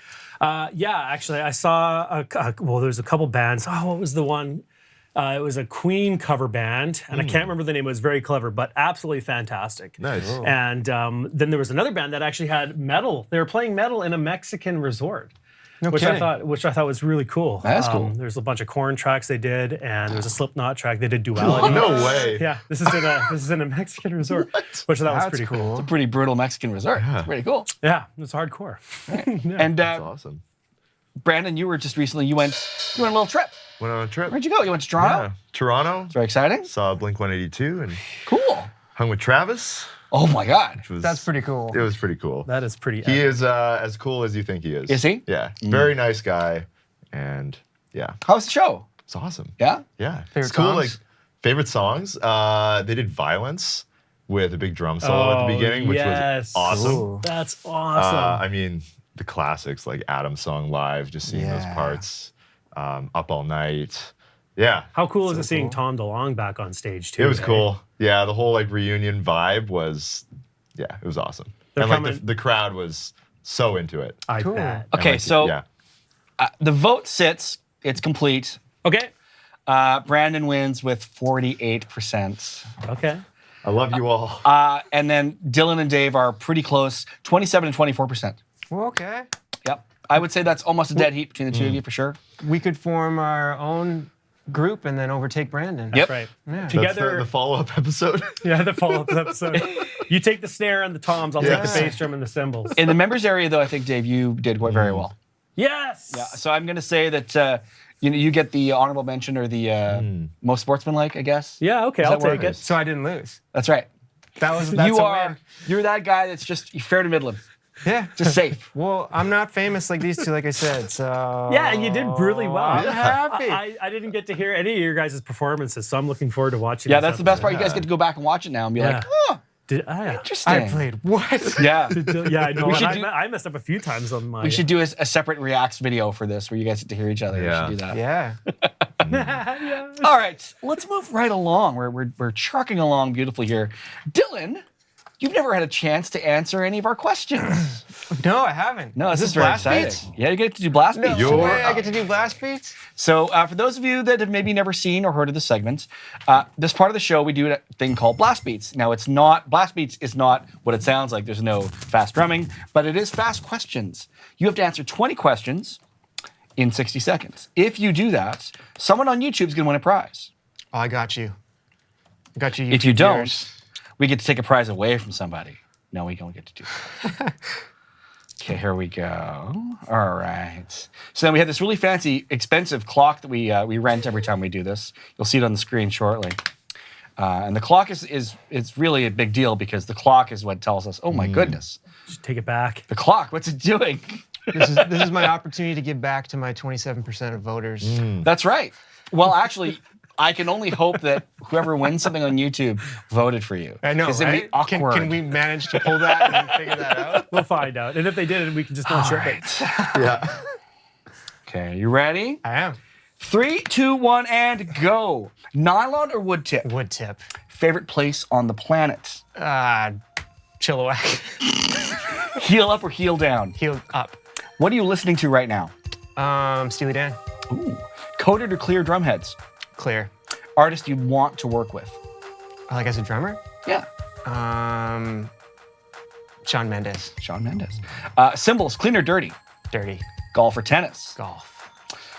S3: Yeah, actually, I saw well, there's a couple bands. Oh, what was the one? It was a Queen cover band, and I can't remember the name. It was very clever, but absolutely fantastic.
S1: Nice.
S3: And then there was another band that actually had metal. They were playing metal in a Mexican resort. Which
S2: kidding.
S3: I thought was really cool.
S4: That's cool.
S3: There's a bunch of Korn tracks they did, and there was a Slipknot track. They did Duality.
S1: No way.
S3: Yeah, this is in a Mexican resort, which I thought was
S2: That's
S3: pretty cool.
S2: cool.
S4: It's a pretty brutal Mexican resort. It's pretty cool.
S3: Yeah, it's hardcore.
S4: And
S1: That's awesome.
S4: Brandon, you were just recently, you went on a little trip.
S1: Went on a trip.
S4: Where'd you go? You went to Toronto?
S1: Yeah. Toronto.
S4: It's very exciting.
S1: Saw Blink 182 and
S4: Cool.
S1: hung with Travis.
S4: Oh my God.
S1: Which was,
S2: That's pretty cool.
S1: It was pretty cool.
S3: That is pretty.
S1: He
S3: epic.
S1: is as cool as you think he is.
S4: Is he?
S1: Yeah. Very nice guy. And yeah,
S4: How was the show?
S1: it's awesome.
S4: Yeah?
S1: Yeah.
S2: Favorite
S1: it's cool.
S2: songs?
S1: Like favorite songs. They did Violence with a big drum solo at the
S3: Oh,
S1: beginning, which
S3: yes.
S1: was awesome.
S2: Ooh.
S3: That's awesome.
S1: I mean, the classics like Adam's song live, just seeing those
S2: Yeah.
S1: parts. Up All Night. Yeah.
S3: How cool is it seeing
S2: cool.
S3: Tom DeLonge back on stage too?
S1: It was
S3: eh?
S1: cool. Yeah, the whole like reunion vibe was, yeah, it was awesome.
S3: They're
S1: and like
S3: coming-
S1: the crowd was so into it.
S3: I
S2: Cool.
S3: bet.
S1: And,
S4: Okay,
S1: like,
S4: so
S1: yeah,
S4: the vote sits. It's complete.
S3: Okay.
S4: Brandon wins with 48%.
S3: Okay.
S1: I love you all.
S4: And then Dylan and Dave are pretty close, 27 and 24%.
S2: Well, okay.
S4: Yep. I would say that's almost a dead heat between the two of you for sure.
S2: We could form our own group and then overtake Brandon.
S4: Yep.
S3: That's right.
S2: Yeah.
S1: That's
S3: Together.
S1: the follow-up episode.
S3: Yeah, the follow-up episode. You take the snare and the toms. I'll take
S1: Yes.
S3: the bass drum and the cymbals.
S4: In the members area, though, I think, Dave, you did very well.
S3: Yes.
S4: Yeah. So I'm going to say that you get the honorable mention or the most sportsmanlike, I guess.
S3: Yeah. Okay.
S4: Does
S3: I'll
S4: that work?
S3: take it.
S2: So I didn't lose.
S4: That's right.
S2: That's
S4: You're that guy that's just fair to middle him,
S2: Yeah.
S4: just safe.
S2: Well, I'm not famous like these two, like I said. So
S3: Yeah, and you did really well.
S2: I'm happy.
S3: I didn't get to hear any of your guys' performances, so I'm looking forward to watching.
S4: Yeah,
S3: this
S4: that's the best part.
S3: episode.
S4: You guys get to go back and watch it now and be like,
S3: Yeah.
S4: oh,
S3: Yeah.
S4: interesting.
S2: I played what?
S4: Yeah.
S3: Yeah, I know.
S4: We
S3: and
S4: should
S3: I,
S4: do-
S3: I messed up a few times on my.
S4: We should do a separate reacts video for this where you guys get to hear each other.
S1: Yeah.
S4: We should do that.
S2: Yeah.
S3: Yeah.
S4: All right, let's move right along. We're trucking along beautifully here. Dylan, you've never had a chance to answer any of our questions.
S2: No, I haven't.
S4: No, this is
S2: this
S4: very
S2: blast
S4: exciting.
S2: beats?
S4: Yeah, you get to do blast beats.
S2: No way I get to do blast beats?
S4: So, for those of you that have maybe never seen or heard of the segment, this part of the show we do a thing called blast beats. Now, it's not blast beats is not what it sounds like. There's no fast drumming, but it is fast questions. You have to answer 20 questions in 60 seconds. If you do that, someone on YouTube is going to win a prize.
S2: Oh, I got you. I got you.
S4: If you
S2: YouTube
S4: don't,
S2: viewers.
S4: we get to take a prize away from somebody. No, we don't get to do that. Okay, here we go. All right. So then we have this really fancy, expensive clock that we rent every time we do this. You'll see it on the screen shortly. And the clock is really a big deal because the clock is what tells us, oh my goodness,
S3: Just take it back.
S4: the clock, what's it doing?
S2: This is my opportunity to give back to my 27% of voters.
S4: That's right. Well, actually, I can only hope that whoever wins something on YouTube voted for you.
S2: I know,
S4: 'Cause it'd be
S2: right?
S4: awkward.
S2: Can we manage to pull that and figure that out?
S3: We'll find out. And if they did it, we can just not ship it.
S1: Yeah.
S4: Okay, you ready?
S2: I am.
S4: 3, 2, 1, and go. Nylon or wood tip?
S2: Wood tip.
S4: Favorite place on the planet?
S2: Chilliwack.
S4: Heel up or heel down?
S2: Heel up.
S4: What are you listening to right now?
S2: Steely Dan.
S4: Ooh. Coated or clear drum heads?
S2: Clear.
S4: Artist you want to work with?
S2: Like as a drummer?
S4: Yeah.
S2: Shawn Mendes.
S4: Shawn Mendes. Cymbals, clean or dirty?
S2: Dirty.
S4: Golf or tennis?
S2: Golf.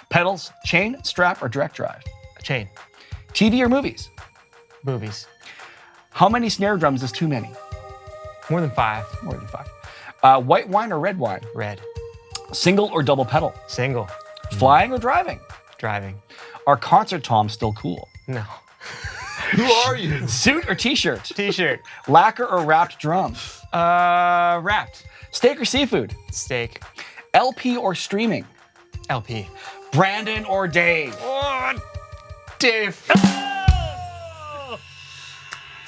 S4: Pedals, chain, strap, or direct drive?
S2: Chain.
S4: TV or movies?
S2: Boobies.
S4: How many snare drums is too many?
S2: More than 5.
S4: More than 5. White wine or red wine?
S2: Red.
S4: Single or double pedal?
S2: Single.
S4: Flying or driving?
S2: Driving.
S4: Are concert toms still cool?
S2: No.
S1: Who are you?
S4: Suit or t-shirt?
S2: T-shirt.
S4: Lacquer or wrapped drums?
S2: Wrapped.
S4: Steak or seafood?
S2: Steak.
S4: LP or streaming?
S2: LP.
S4: Brandon or Dave?
S2: Oh, Dave.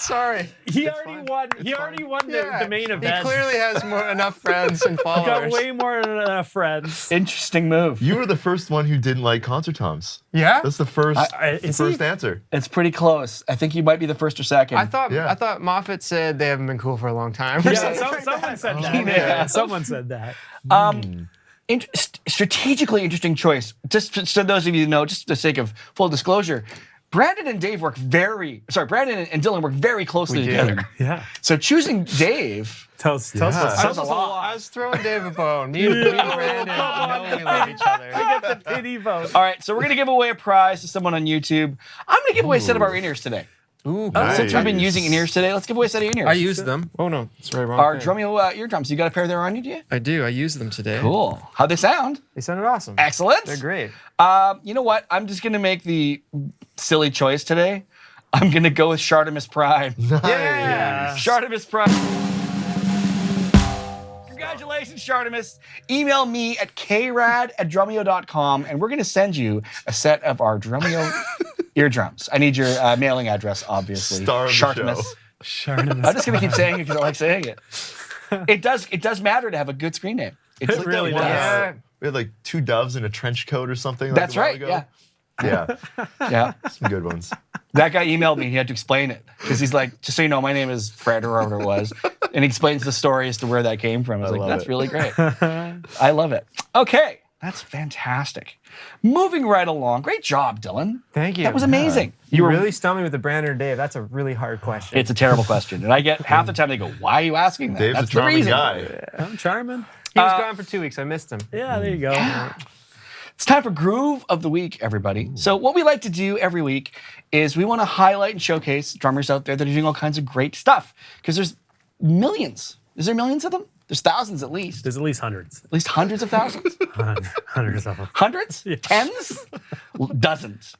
S2: Sorry.
S3: He already won. He already won the main
S2: He
S3: event.
S2: clearly has enough friends and
S3: He got
S2: followers.
S3: way more than enough friends.
S4: Interesting move.
S1: You were the first one who didn't like concert toms.
S2: Yeah?
S1: That's the first,
S3: is he?
S1: answer.
S4: It's pretty close. I think you might be the first or second.
S2: I thought
S1: Yeah.
S2: Moffat said they haven't been cool for a long time.
S3: Yeah, someone said that. Yeah, someone said that.
S4: Strategically interesting choice. Just so those of you who know, just for the sake of full disclosure, Brandon and Dylan work very closely together.
S3: Yeah.
S4: So choosing Dave
S3: Tell us what's
S4: says a
S3: up.
S4: lot.
S2: I was throwing Dave a bone. Me and Brandon know we love each other.
S3: Get the pity vote.
S4: All right, so we're gonna give away a prize to someone on YouTube. I'm gonna give away a set of our in-ears today.
S2: Ooh,
S4: Since we've been
S1: Nice.
S4: using in-ears today, let's give away a set of in-ears.
S2: I used them. Oh no, it's right wrong.
S4: Our
S2: thing.
S4: Drumeo eardrums. You got a pair there on you, do you?
S2: I do. I used them today.
S4: Cool. How'd they sound?
S2: They sounded awesome.
S4: Excellent.
S2: They're great.
S4: You know what? I'm just gonna make the silly choice today. I'm gonna go with Shartimus Prime.
S2: Yeah.
S4: Shartimus Prime. Congratulations, Shartimus. Email me at krad@drumeo.com and we're gonna send you a set of our Drumeo eardrums. I need your mailing address, obviously.
S1: Star of the
S4: Shartimus.
S1: show.
S4: I'm just gonna keep saying it because I like saying it. It does matter to have a good screen name. It's
S3: It really
S1: One,
S3: does.
S2: Yeah.
S1: We had like 2 doves in a trench coat or something. Like
S4: That's
S1: a while
S4: right.
S1: ago.
S4: Yeah.
S1: Yeah.
S4: Yeah.
S1: Some good ones.
S4: That guy emailed me. He had to explain it because he's like, just so you know, my name is Fred or whatever it was. And he explains the story as to where that came from. I was like,
S1: love
S4: that's
S1: it.
S4: really great. I love it. Okay. That's fantastic. Moving right along. Great job, Dylan.
S2: Thank you.
S4: That was amazing.
S2: You
S4: were
S2: really stumped me with the Brandon or Dave. That's a really hard question.
S4: It's a terrible question. And I get half the time they go, why are you asking that?
S1: Dave's
S4: That's
S1: a charming
S4: the reason.
S1: guy.
S3: I'm charming.
S2: he was gone for 2 weeks. I missed him.
S3: Yeah, there you go.
S4: It's time for Groove of the Week, everybody. So what we like to do every week is we want to highlight and showcase drummers out there that are doing all kinds of great stuff. Because there's millions. Is there millions of them? There's thousands at least.
S3: There's at least hundreds.
S4: At least hundreds of thousands?
S3: Hundreds of them.
S4: Hundreds? Tens? Dozens.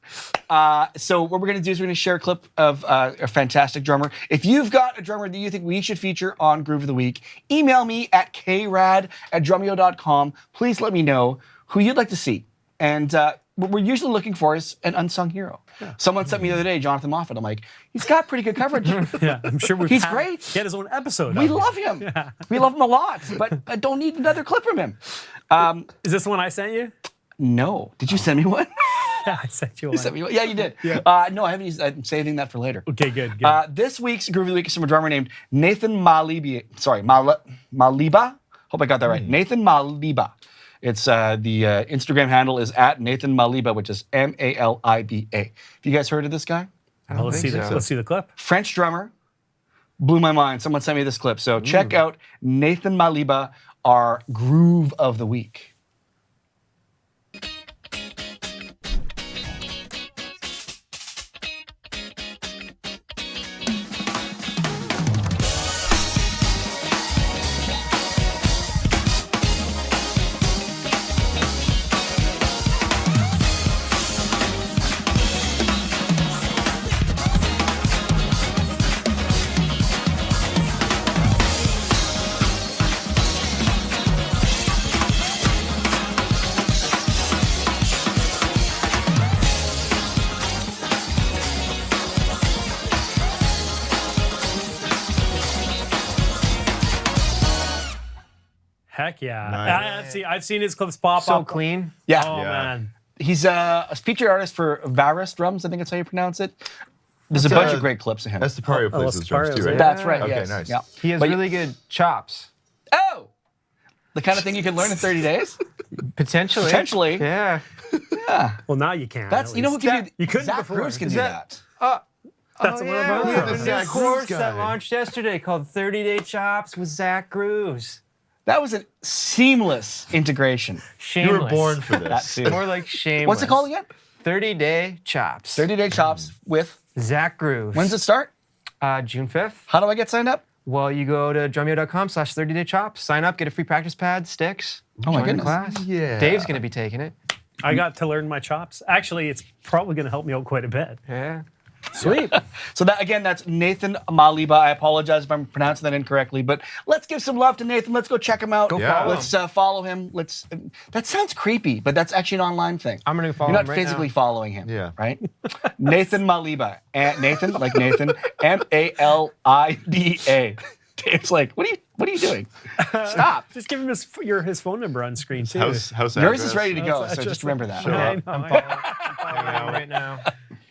S4: So what we're going to do is we're going to share a clip of a fantastic drummer. If you've got a drummer that you think we should feature on Groove of the Week, email me at krad@drumeo.com. Please let me know who you'd like to see. And what we're usually looking for is an unsung hero. Someone sent me the other day, Jonathan Moffat. I'm like, he's got pretty good coverage.
S3: Yeah, I'm sure
S4: He's great.
S3: He had his own episode.
S4: We
S3: of it.
S4: love him. We love him a lot, but I don't need another clip from him.
S3: Is this the one I sent you?
S4: No. Did you send me one?
S3: Yeah, I sent you one.
S4: Sent me one? Yeah, you did. No, I haven't used. I'm saving that for later.
S3: Okay, good. Good.
S4: This week's Groove of the Week is from a drummer named Nathan Maliba. Maliba. Hope I got that right. Nathan Maliba. It's the Instagram handle is at Nathan Maliba, which is Maliba. Have you guys heard of this guy?
S3: Well, let's see the clip.
S4: French drummer. Blew my mind. Someone sent me this clip. So check out Nathan Maliba, our Groove of the Week.
S3: Heck yeah.
S1: Nice.
S3: I've seen his clips pop
S2: So
S3: up.
S2: clean.
S4: Yeah.
S3: Oh,
S1: Yeah.
S3: man.
S4: He's a featured artist for Varus Drums. I think that's how you pronounce it. There's a bunch of great clips of him.
S1: Estepario plays those drums too,
S3: Estepario's,
S1: right?
S3: yeah.
S4: That's right.
S1: Okay,
S4: yes.
S1: nice.
S4: Yeah.
S2: He has
S4: But-
S2: really good chops.
S4: Oh, the kind of thing you can learn in 30 days.
S2: Potentially.
S4: Potentially.
S2: Yeah.
S3: Well, now you can.
S4: That's
S3: at
S4: you know who
S3: least.
S4: can do.
S3: You couldn't
S4: Zach
S3: before.
S4: Cruz can
S2: Is
S4: do
S2: that-
S4: that.
S3: That's what I'm
S2: we have a
S3: about.
S2: new
S1: Zach
S2: course
S1: Grooves
S2: that
S1: guy.
S2: launched yesterday called 30-Day Chops with Zach Grooves.
S4: That was a seamless integration.
S2: Shameless.
S1: You were born for
S4: That
S1: this.
S4: too.
S2: More like shameless.
S4: What's it called again?
S2: 30-Day Chops.
S4: 30-day chops with.
S2: Zach Grooves.
S4: When's it start?
S2: June 5th.
S4: How do I get signed up?
S2: Well, you go to drumeo.com/30-day chops, sign up, get a free practice pad, sticks.
S4: Oh my
S2: join the
S4: goodness.
S2: class.
S1: Yeah.
S2: Dave's going to be taking it.
S3: I got to learn my chops. Actually, it's probably going to help me out quite a bit.
S2: Yeah.
S3: Sweet.
S4: So that again, that's Nathan Maliba. I apologize if I'm pronouncing that incorrectly, but let's give some love to Nathan. Let's go check him out.
S2: Go
S1: Yeah.
S2: follow him.
S4: Let's follow him. That sounds creepy, but that's actually an online thing.
S2: I'm gonna follow
S4: You're
S2: him
S4: not
S2: right
S4: physically
S2: now.
S4: following him.
S1: Yeah.
S4: Right? Nathan Maliba. And Nathan, like Nathan, Malida. Dave's like, what are you doing? Stop.
S3: Just give him his phone number on screen too.
S1: House
S4: Yours
S1: address.
S4: is ready to go,
S3: That's
S4: so just remember that.
S1: Sure.
S3: I know,
S2: I'm
S3: I
S2: following him right now.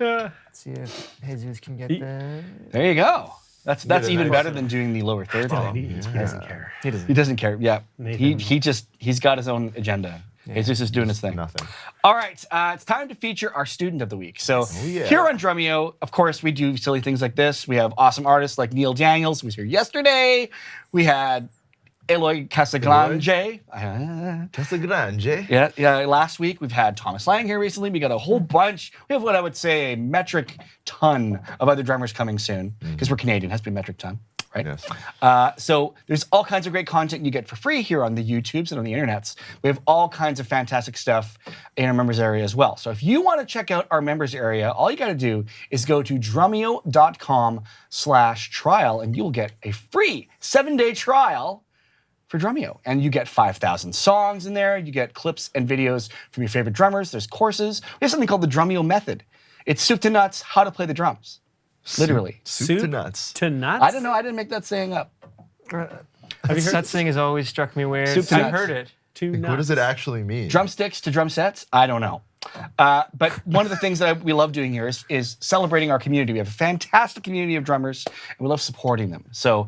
S3: know.
S2: Let's see if Jesus can get the.
S4: There you go. That's
S1: a
S4: even
S1: nice-
S4: better than doing the lower third thing.
S3: He doesn't care.
S2: He doesn't.
S4: He doesn't care. Yeah.
S3: Nathan.
S4: He's got his own agenda. Jesus is doing his thing.
S1: Nothing.
S4: All right, it's time to feature our student of the week. So
S1: yeah.
S4: here on Drumeo, of course, we do silly things like this. We have awesome artists like Neil Daniels, who was here yesterday. We had Eloy Casagrande.
S1: Casagrande.
S4: Yeah. Last week we've had Thomas Lang here recently. We got a whole bunch. We have what I would say a metric ton of other drummers coming soon because we're Canadian. It has to be a metric ton, right?
S1: Yes.
S4: So there's all kinds of great content you get for free here on the YouTubes and on the internets. We have all kinds of fantastic stuff in our members area as well. So if you want to check out our members area, all you got to do is go to drumeo.com/trial and you'll get a free 7-day trial for Drumeo. And you get 5,000 songs in there. You get clips and videos from your favorite drummers. There's courses. We have something called the Drumeo method. It's soup to nuts, how to play the drums. Literally.
S1: Soup to nuts.
S3: To nuts?
S4: I don't know. I didn't make that saying up.
S2: That thing has always struck me weird.
S4: Soup to
S2: I've
S4: nuts.
S2: heard it.
S3: To nuts.
S1: What does it actually mean?
S4: Drumsticks to drum sets? I don't know. But one of the things that we love doing here is celebrating our community. We have a fantastic community of drummers, and we love supporting them. So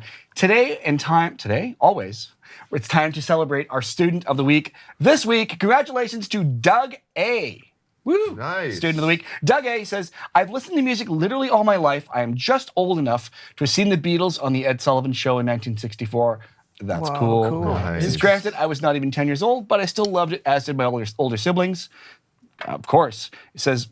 S4: always, it's time to celebrate our student of the week. This week, congratulations to Doug A. Woo!
S1: Nice.
S4: Student of the week. Doug A says, I've listened to music literally all my life. I am just old enough to have seen the Beatles on the Ed Sullivan Show in 1964. That's
S2: Wow,
S4: cool.
S2: cool.
S1: Nice.
S4: Granted, I was not even 10 years old, but I still loved it, as did my older siblings. Of course. It says,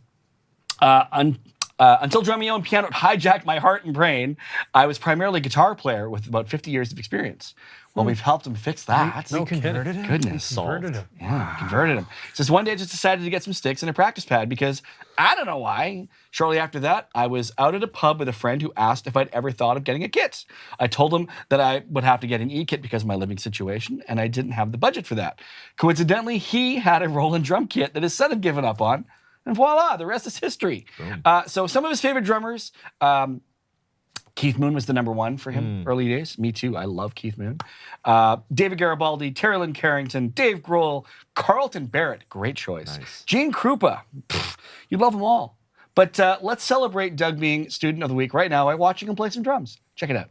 S4: until Drumeo and piano hijacked my heart and brain, I was primarily a guitar player with about 50 years of experience. Well, we've helped him fix that.
S2: You converted him?
S4: Goodness.
S3: Converted him.
S4: Yeah, converted him. Says one day I just decided to get some sticks and a practice pad because I don't know why. Shortly after that, I was out at a pub with a friend who asked if I'd ever thought of getting a kit. I told him that I would have to get an e-kit because of my living situation, and I didn't have the budget for that. Coincidentally, he had a Roland drum kit that his son had given up on, and voila, the rest is history. So some of his favorite drummers, Keith Moon was the number one for him early days. Me too. I love Keith Moon. David Garibaldi, Terry Lynn Carrington, Dave Grohl, Carlton Barrett. Great choice.
S1: Nice.
S4: Gene Krupa. You love them all. But let's celebrate Doug being Student of the Week right now by watching him play some drums. Check it out.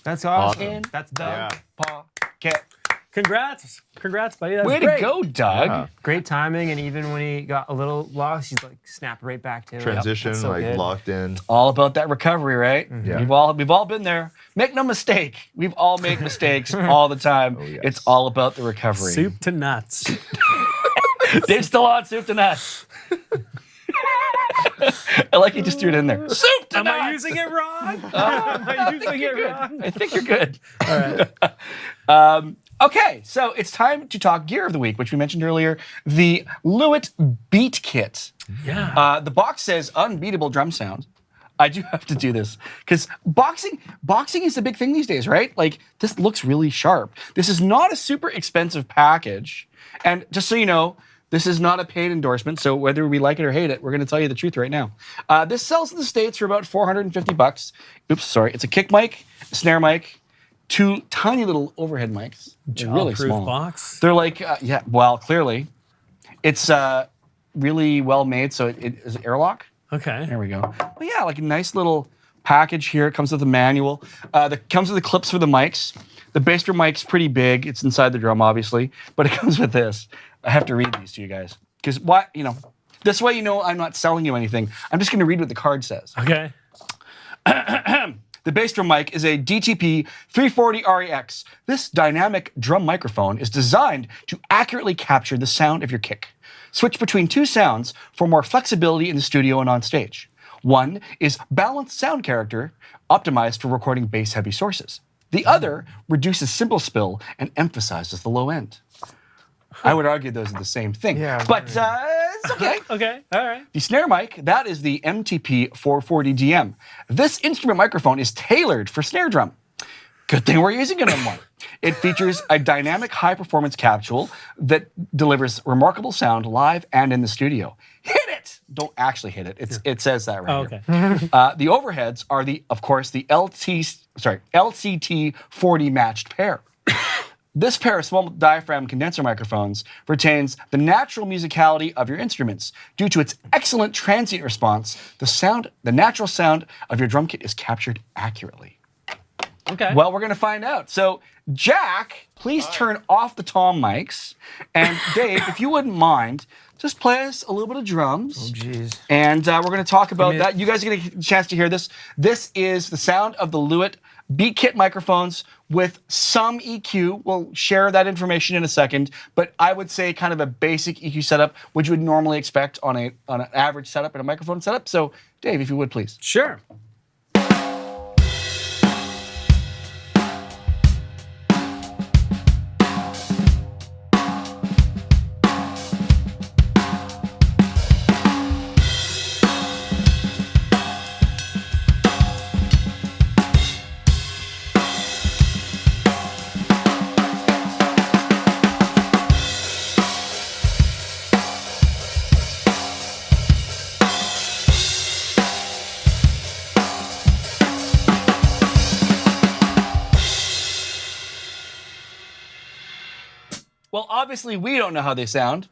S2: That's awesome.
S4: Awesome.
S2: That's Doug.
S4: Pocket.
S3: Congrats, buddy. That's
S4: Way
S3: great.
S4: to go, Doug.
S1: Yeah.
S2: Great timing, and even when he got a little lost, he's like snapped right back to it.
S1: Transition,
S2: That's so
S1: like
S2: good.
S1: locked in.
S4: All about that recovery, right?
S1: Yeah.
S4: We've all been there. Make no mistake. We've all made mistakes all the time.
S1: Oh, yes.
S4: It's all about the recovery.
S3: Soup to nuts.
S4: Dave's still on soup to nuts. I like you just threw it in there. Soup to
S3: Am
S4: nuts.
S3: I using it wrong? Am I using it wrong?
S4: I think you're good.
S3: All right.
S4: Okay, so it's time to talk gear of the week, which we mentioned earlier, the Lewitt Beat Kit.
S3: Yeah.
S4: The box says unbeatable drum sound. I do have to do this because boxing is a big thing these days, right? Like this looks really sharp. This is not a super expensive package. And just so you know, this is not a paid endorsement. So whether we like it or hate it, we're going to tell you the truth right now. This sells in the States for about $450. Oops, sorry. It's a kick mic, a snare mic, 2 tiny little overhead mics. They're really
S3: Child-proof
S4: small.
S3: box.
S4: They're like, clearly. It's really well made. So it is airlock.
S3: Okay.
S4: There we go. Well, yeah, like a nice little package here. It comes with a manual. Comes with the clips for the mics. The bass drum mic's pretty big. It's inside the drum, obviously, but it comes with this. I have to read these to you guys because this way you know I'm not selling you anything. I'm just going to read what the card says.
S3: Okay.
S4: The bass drum mic is a DTP 340 REX. This dynamic drum microphone is designed to accurately capture the sound of your kick. Switch between 2 sounds for more flexibility in the studio and on stage. One is balanced sound character, optimized for recording bass-heavy sources. The other reduces cymbal spill and emphasizes the low end. I would argue those are the same thing, but it's okay.
S3: Okay. All right.
S4: The snare mic, that is the MTP 440DM. This instrument microphone is tailored for snare drum. Good thing we're using it on one. It features a dynamic high-performance capsule that delivers remarkable sound live and in the studio. Hit it! Don't actually hit it. It says that right here. The overheads are the LCT 40 matched pair. This pair of small diaphragm condenser microphones retains the natural musicality of your instruments. Due to its excellent transient response, the natural sound of your drum kit is captured accurately.
S3: Okay.
S4: Well, we're going to find out. So, Jack, please turn off the tom mics. And Dave, if you wouldn't mind, just play us a little bit of drums.
S2: Oh, jeez.
S4: And we're going to talk about that. You guys are going to get a chance to hear this. This is the sound of the Lewitt Beat Kit microphones with some EQ. We'll share that information in a second. But I would say kind of a basic EQ setup, which you would normally expect on an average setup and a microphone setup. So, Dave, if you would, please.
S3: Sure.
S4: Well, obviously, we don't know how they sound.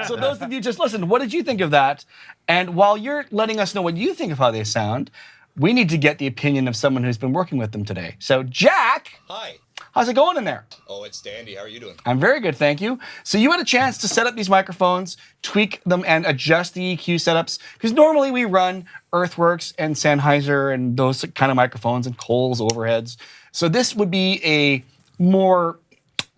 S4: So those of you just listen, what did you think of that? And while you're letting us know what you think of how they sound, we need to get the opinion of someone who's been working with them today. So, Jack,
S6: Hi.
S4: how's it going in there?
S6: Oh, it's dandy. How are you doing?
S4: I'm very good, thank you. So you had a chance to set up these microphones, tweak them, and adjust the EQ setups, because normally we run Earthworks and Sennheiser and those kind of microphones and Coles overheads. So this would be a more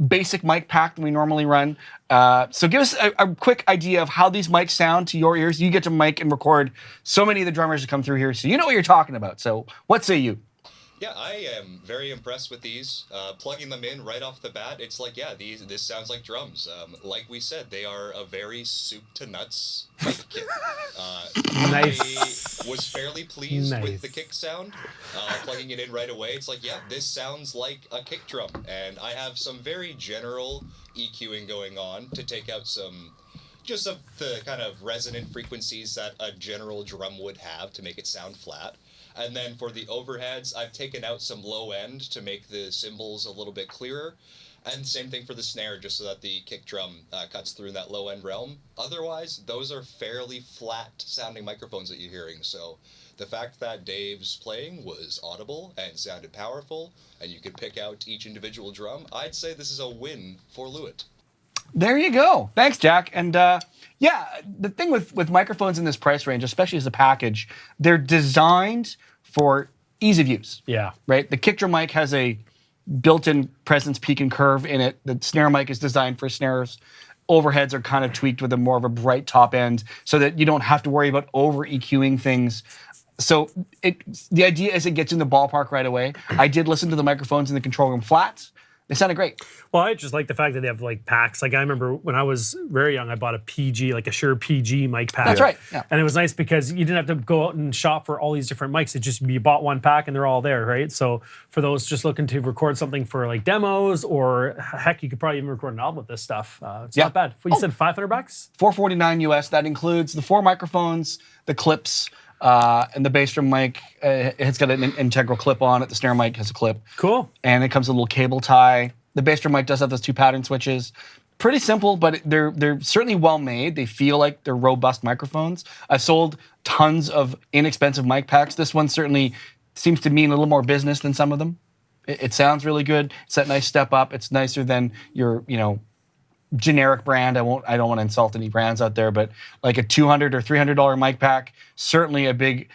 S4: basic mic pack than we normally run. So give us a quick idea of how these mics sound to your ears. You get to mic and record so many of the drummers that come through here, so you know what you're talking about. So what say you?
S6: Yeah, I am very impressed with these. Plugging them in right off the bat, it's like, yeah, this sounds like drums. Like we said, they are a very soup to nuts mic kit.
S3: Nice.
S6: I was fairly pleased with the kick sound. Plugging it in right away, it's like, yeah, this sounds like a kick drum. And I have some very general EQing going on to take out just the kind of resonant frequencies that a general drum would have to make it sound flat. And then for the overheads, I've taken out some low end to make the cymbals a little bit clearer. And same thing for the snare, just so that the kick drum cuts through in that low end realm. Otherwise, those are fairly flat sounding microphones that you're hearing. So the fact that Dave's playing was audible and sounded powerful, and you could pick out each individual drum, I'd say this is a win for Lewitt.
S4: There you go. Thanks, Jack. And yeah, the thing with microphones in this price range, especially as a package, they're designed for ease of use.
S3: Yeah.
S4: Right? The kick drum mic has a built-in presence, peak, and curve in it. The snare mic is designed for snares. Overheads are kind of tweaked with more of a bright top end so that you don't have to worry about over-EQing things. So the idea is it gets in the ballpark right away. I did listen to the microphones in the control room flat. They sounded great.
S3: Well, I just like the fact that they have like packs. Like I remember when I was very young, I bought a PG, like a Shure PG mic pack.
S4: That's right. Yeah.
S3: And it was nice because you didn't have to go out and shop for all these different mics. It just you bought one pack and they're all there, right? So for those just looking to record something for like demos, or heck, you could probably even record an album with this stuff. It's not bad. What you said, $500?
S4: $449 US. That includes the 4 microphones, the clips, and the bass drum mic. It's got an integral clip on it. The snare mic has a clip.
S3: Cool.
S4: And it comes with a little cable tie. The bass drum mic does have those 2 pattern switches. Pretty simple, but they're certainly well made. They feel like they're robust microphones. I've sold tons of inexpensive mic packs. This one certainly seems to mean a little more business than some of them. It sounds really good. It's that nice step up. It's nicer than your, generic brand. I don't want to insult any brands out there, but like a $200 or $300 mic pack, certainly a big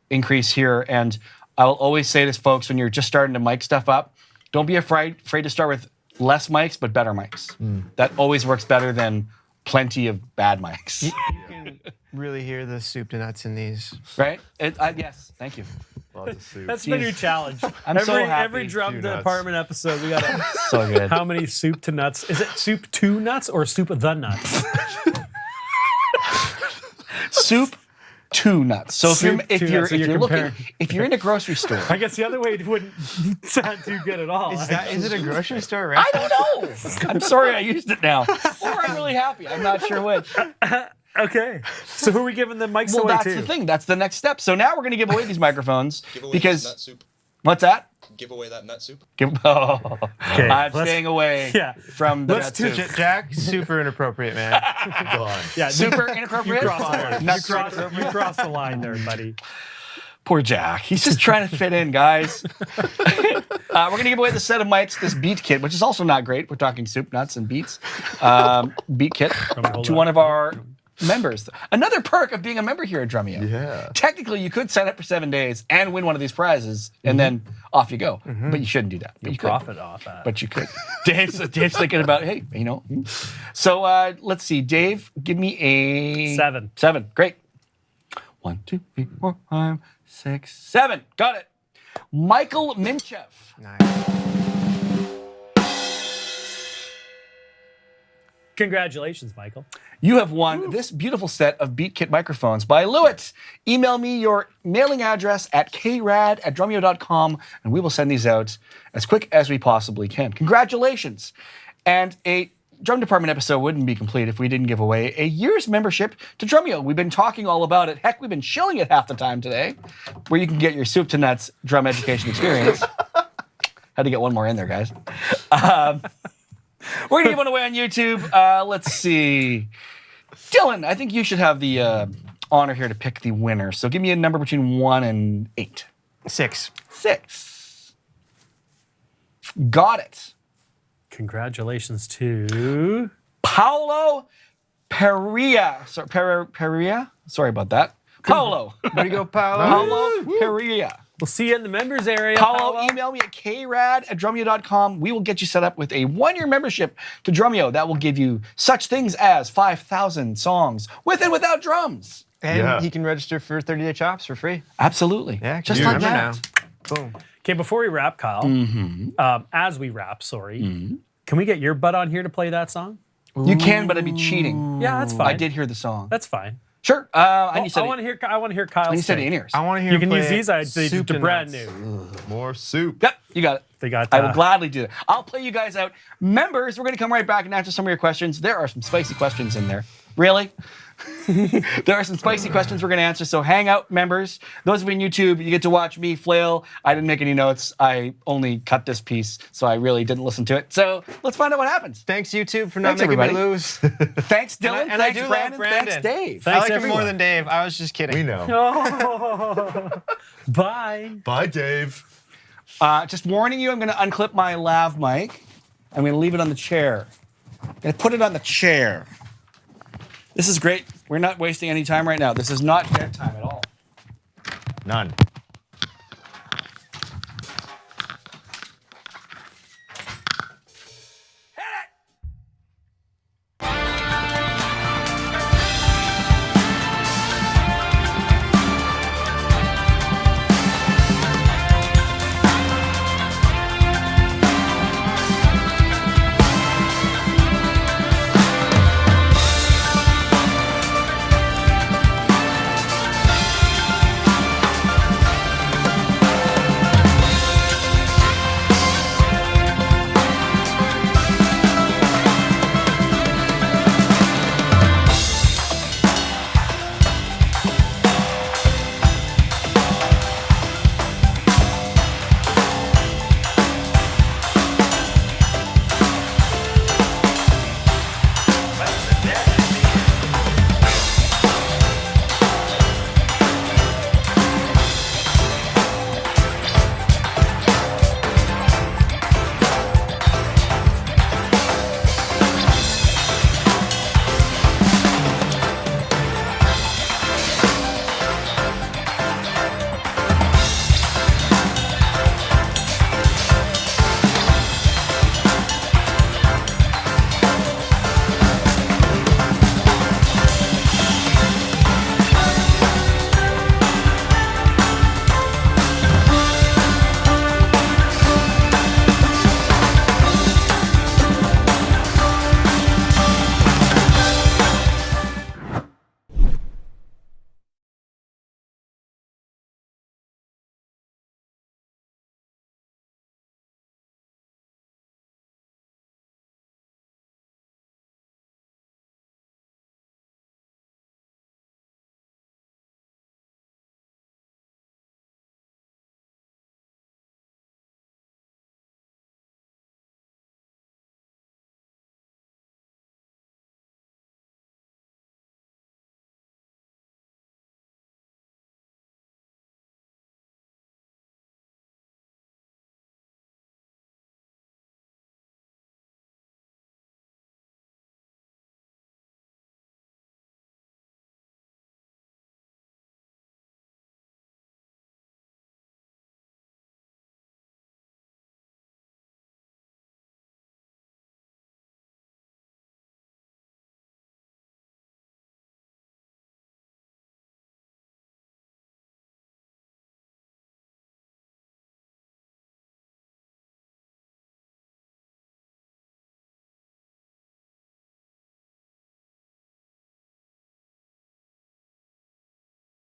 S4: increase here. And I'll always say this, folks, when you're just starting to mic stuff up, don't be afraid to start with less mics, but better mics. That always works better than plenty of bad mics.
S2: You can really hear the soup to nuts in these.
S4: Right? Yes, thank you.
S1: Lots of soup.
S3: That's been your challenge.
S4: I'm so happy.
S3: Every drum
S1: Two nuts.
S3: department episode, we got
S4: So good.
S3: how many soup to nuts? Is it soup to nuts or soup of the nuts?
S4: Soup to nuts. So
S3: Soup to nuts, so you're comparing.
S4: if you're in a grocery store,
S3: I guess the other way wouldn't sound too good at all.
S2: Is it a grocery store, right?
S4: I don't know. I'm sorry I used it now. Or I'm really happy. I'm not sure which.
S3: Okay. So who are we giving the mics
S4: Well,
S3: away
S4: that's
S3: to?
S4: the thing. That's the next step. So now we're going to give away these microphones
S6: Give away
S4: because
S6: that nut soup.
S4: what's that?
S6: Give away that nut soup.
S3: Okay,
S4: I'm
S3: let's-
S4: staying away from the
S3: Let's
S4: nut
S3: do
S4: soup.
S2: Jack, super inappropriate, man.
S1: Gone.
S3: Yeah,
S4: Super
S3: you
S4: inappropriate.
S3: crossed the line there, buddy.
S4: Poor Jack. He's just trying to fit in, guys. We're going to give away the set of mics, this beat kit, which is also not great. We're talking soup, nuts, and beats. Beat kit to one of our members. Another perk of being a member here at Drumeo.
S1: Yeah.
S4: Technically, you could sign up for 7 days and win one of these prizes, and then off you go. But you shouldn't do that. But you could.
S3: Profit off that.
S4: But you could. Dave's thinking about, hey, So let's see. Dave, give me a
S3: 7.
S4: 7. Great. 1, 2, 3, 4, 5, 6, 7. Got it. Michael Minchev.
S2: Nice.
S3: Congratulations, Michael.
S4: You have won this beautiful set of Beat Kit microphones by Lewitt. Email me your mailing address at krad@drumeo.com, and we will send these out as quick as we possibly can. Congratulations. And a Drum Department episode wouldn't be complete if we didn't give away a year's membership to Drumeo. We've been talking all about it. Heck, we've been shilling it half the time today, where you can get your soup to nuts drum education experience. Had to get one more in there, guys. We're going to give one away on YouTube. Let's see. Dylan, I think you should have the honor here to pick the winner. So give me a number between 1 and 8.
S2: 6.
S4: 6. Got it.
S3: Congratulations to
S4: Paolo Perea. Perea? Sorry about that. Paolo.
S2: Way to go, Paolo.
S4: Paolo Perea.
S3: We'll see you in the members area.
S4: Paolo, email me at krad@drumeo.com. We will get you set up with a 1-year membership to Drumeo. That will give you such things as 5,000 songs with and without drums.
S2: And
S1: Yeah.
S2: he can register for 30-day chops for free.
S4: Absolutely.
S2: Yeah,
S4: just
S2: you
S4: like
S2: remember
S4: that.
S2: now. Boom.
S3: Okay, before we wrap, Kyle, as we wrap, sorry, can we get your butt on here to play that song?
S4: You can, but I'd be cheating.
S3: Yeah, that's fine.
S4: I did hear the song.
S3: That's fine.
S4: Sure. I
S3: I want to hear. I want to hear Kyle.
S4: You said in-ears.
S2: I want to hear
S3: You
S2: him
S3: can
S2: play
S3: use these. They
S2: Soup
S3: do
S2: to
S3: brand
S2: Nuts.
S3: new.
S1: More soup.
S4: Yep, you got it.
S3: They got.
S4: I will gladly do that. I'll play you guys out. Members, we're going to come right back and answer some of your questions. There are some spicy questions in there. Really? There are some spicy questions we're going to answer, so hang out, members. Those of you on YouTube, you get to watch me flail. I didn't make any notes. I only cut this piece, so I really didn't listen to it. So let's find out what happens.
S2: Thanks, YouTube, for not
S4: Thanks,
S2: making
S4: everybody.
S2: me lose.
S4: Thanks, Dylan.
S2: And I
S4: thanks,
S2: do love
S4: Brandon.
S2: Brandon.
S4: Thanks, Dave.
S2: I
S3: Thanks,
S2: like him
S3: everyone.
S2: more than Dave. I was just kidding.
S1: We know.
S3: Bye.
S1: Bye, Dave.
S4: Just warning you, I'm going to unclip my lav mic. I'm going to leave it on the chair. I'm going to put it on the chair. This is great. We're not wasting any time right now. This is not dead time at all.
S1: None.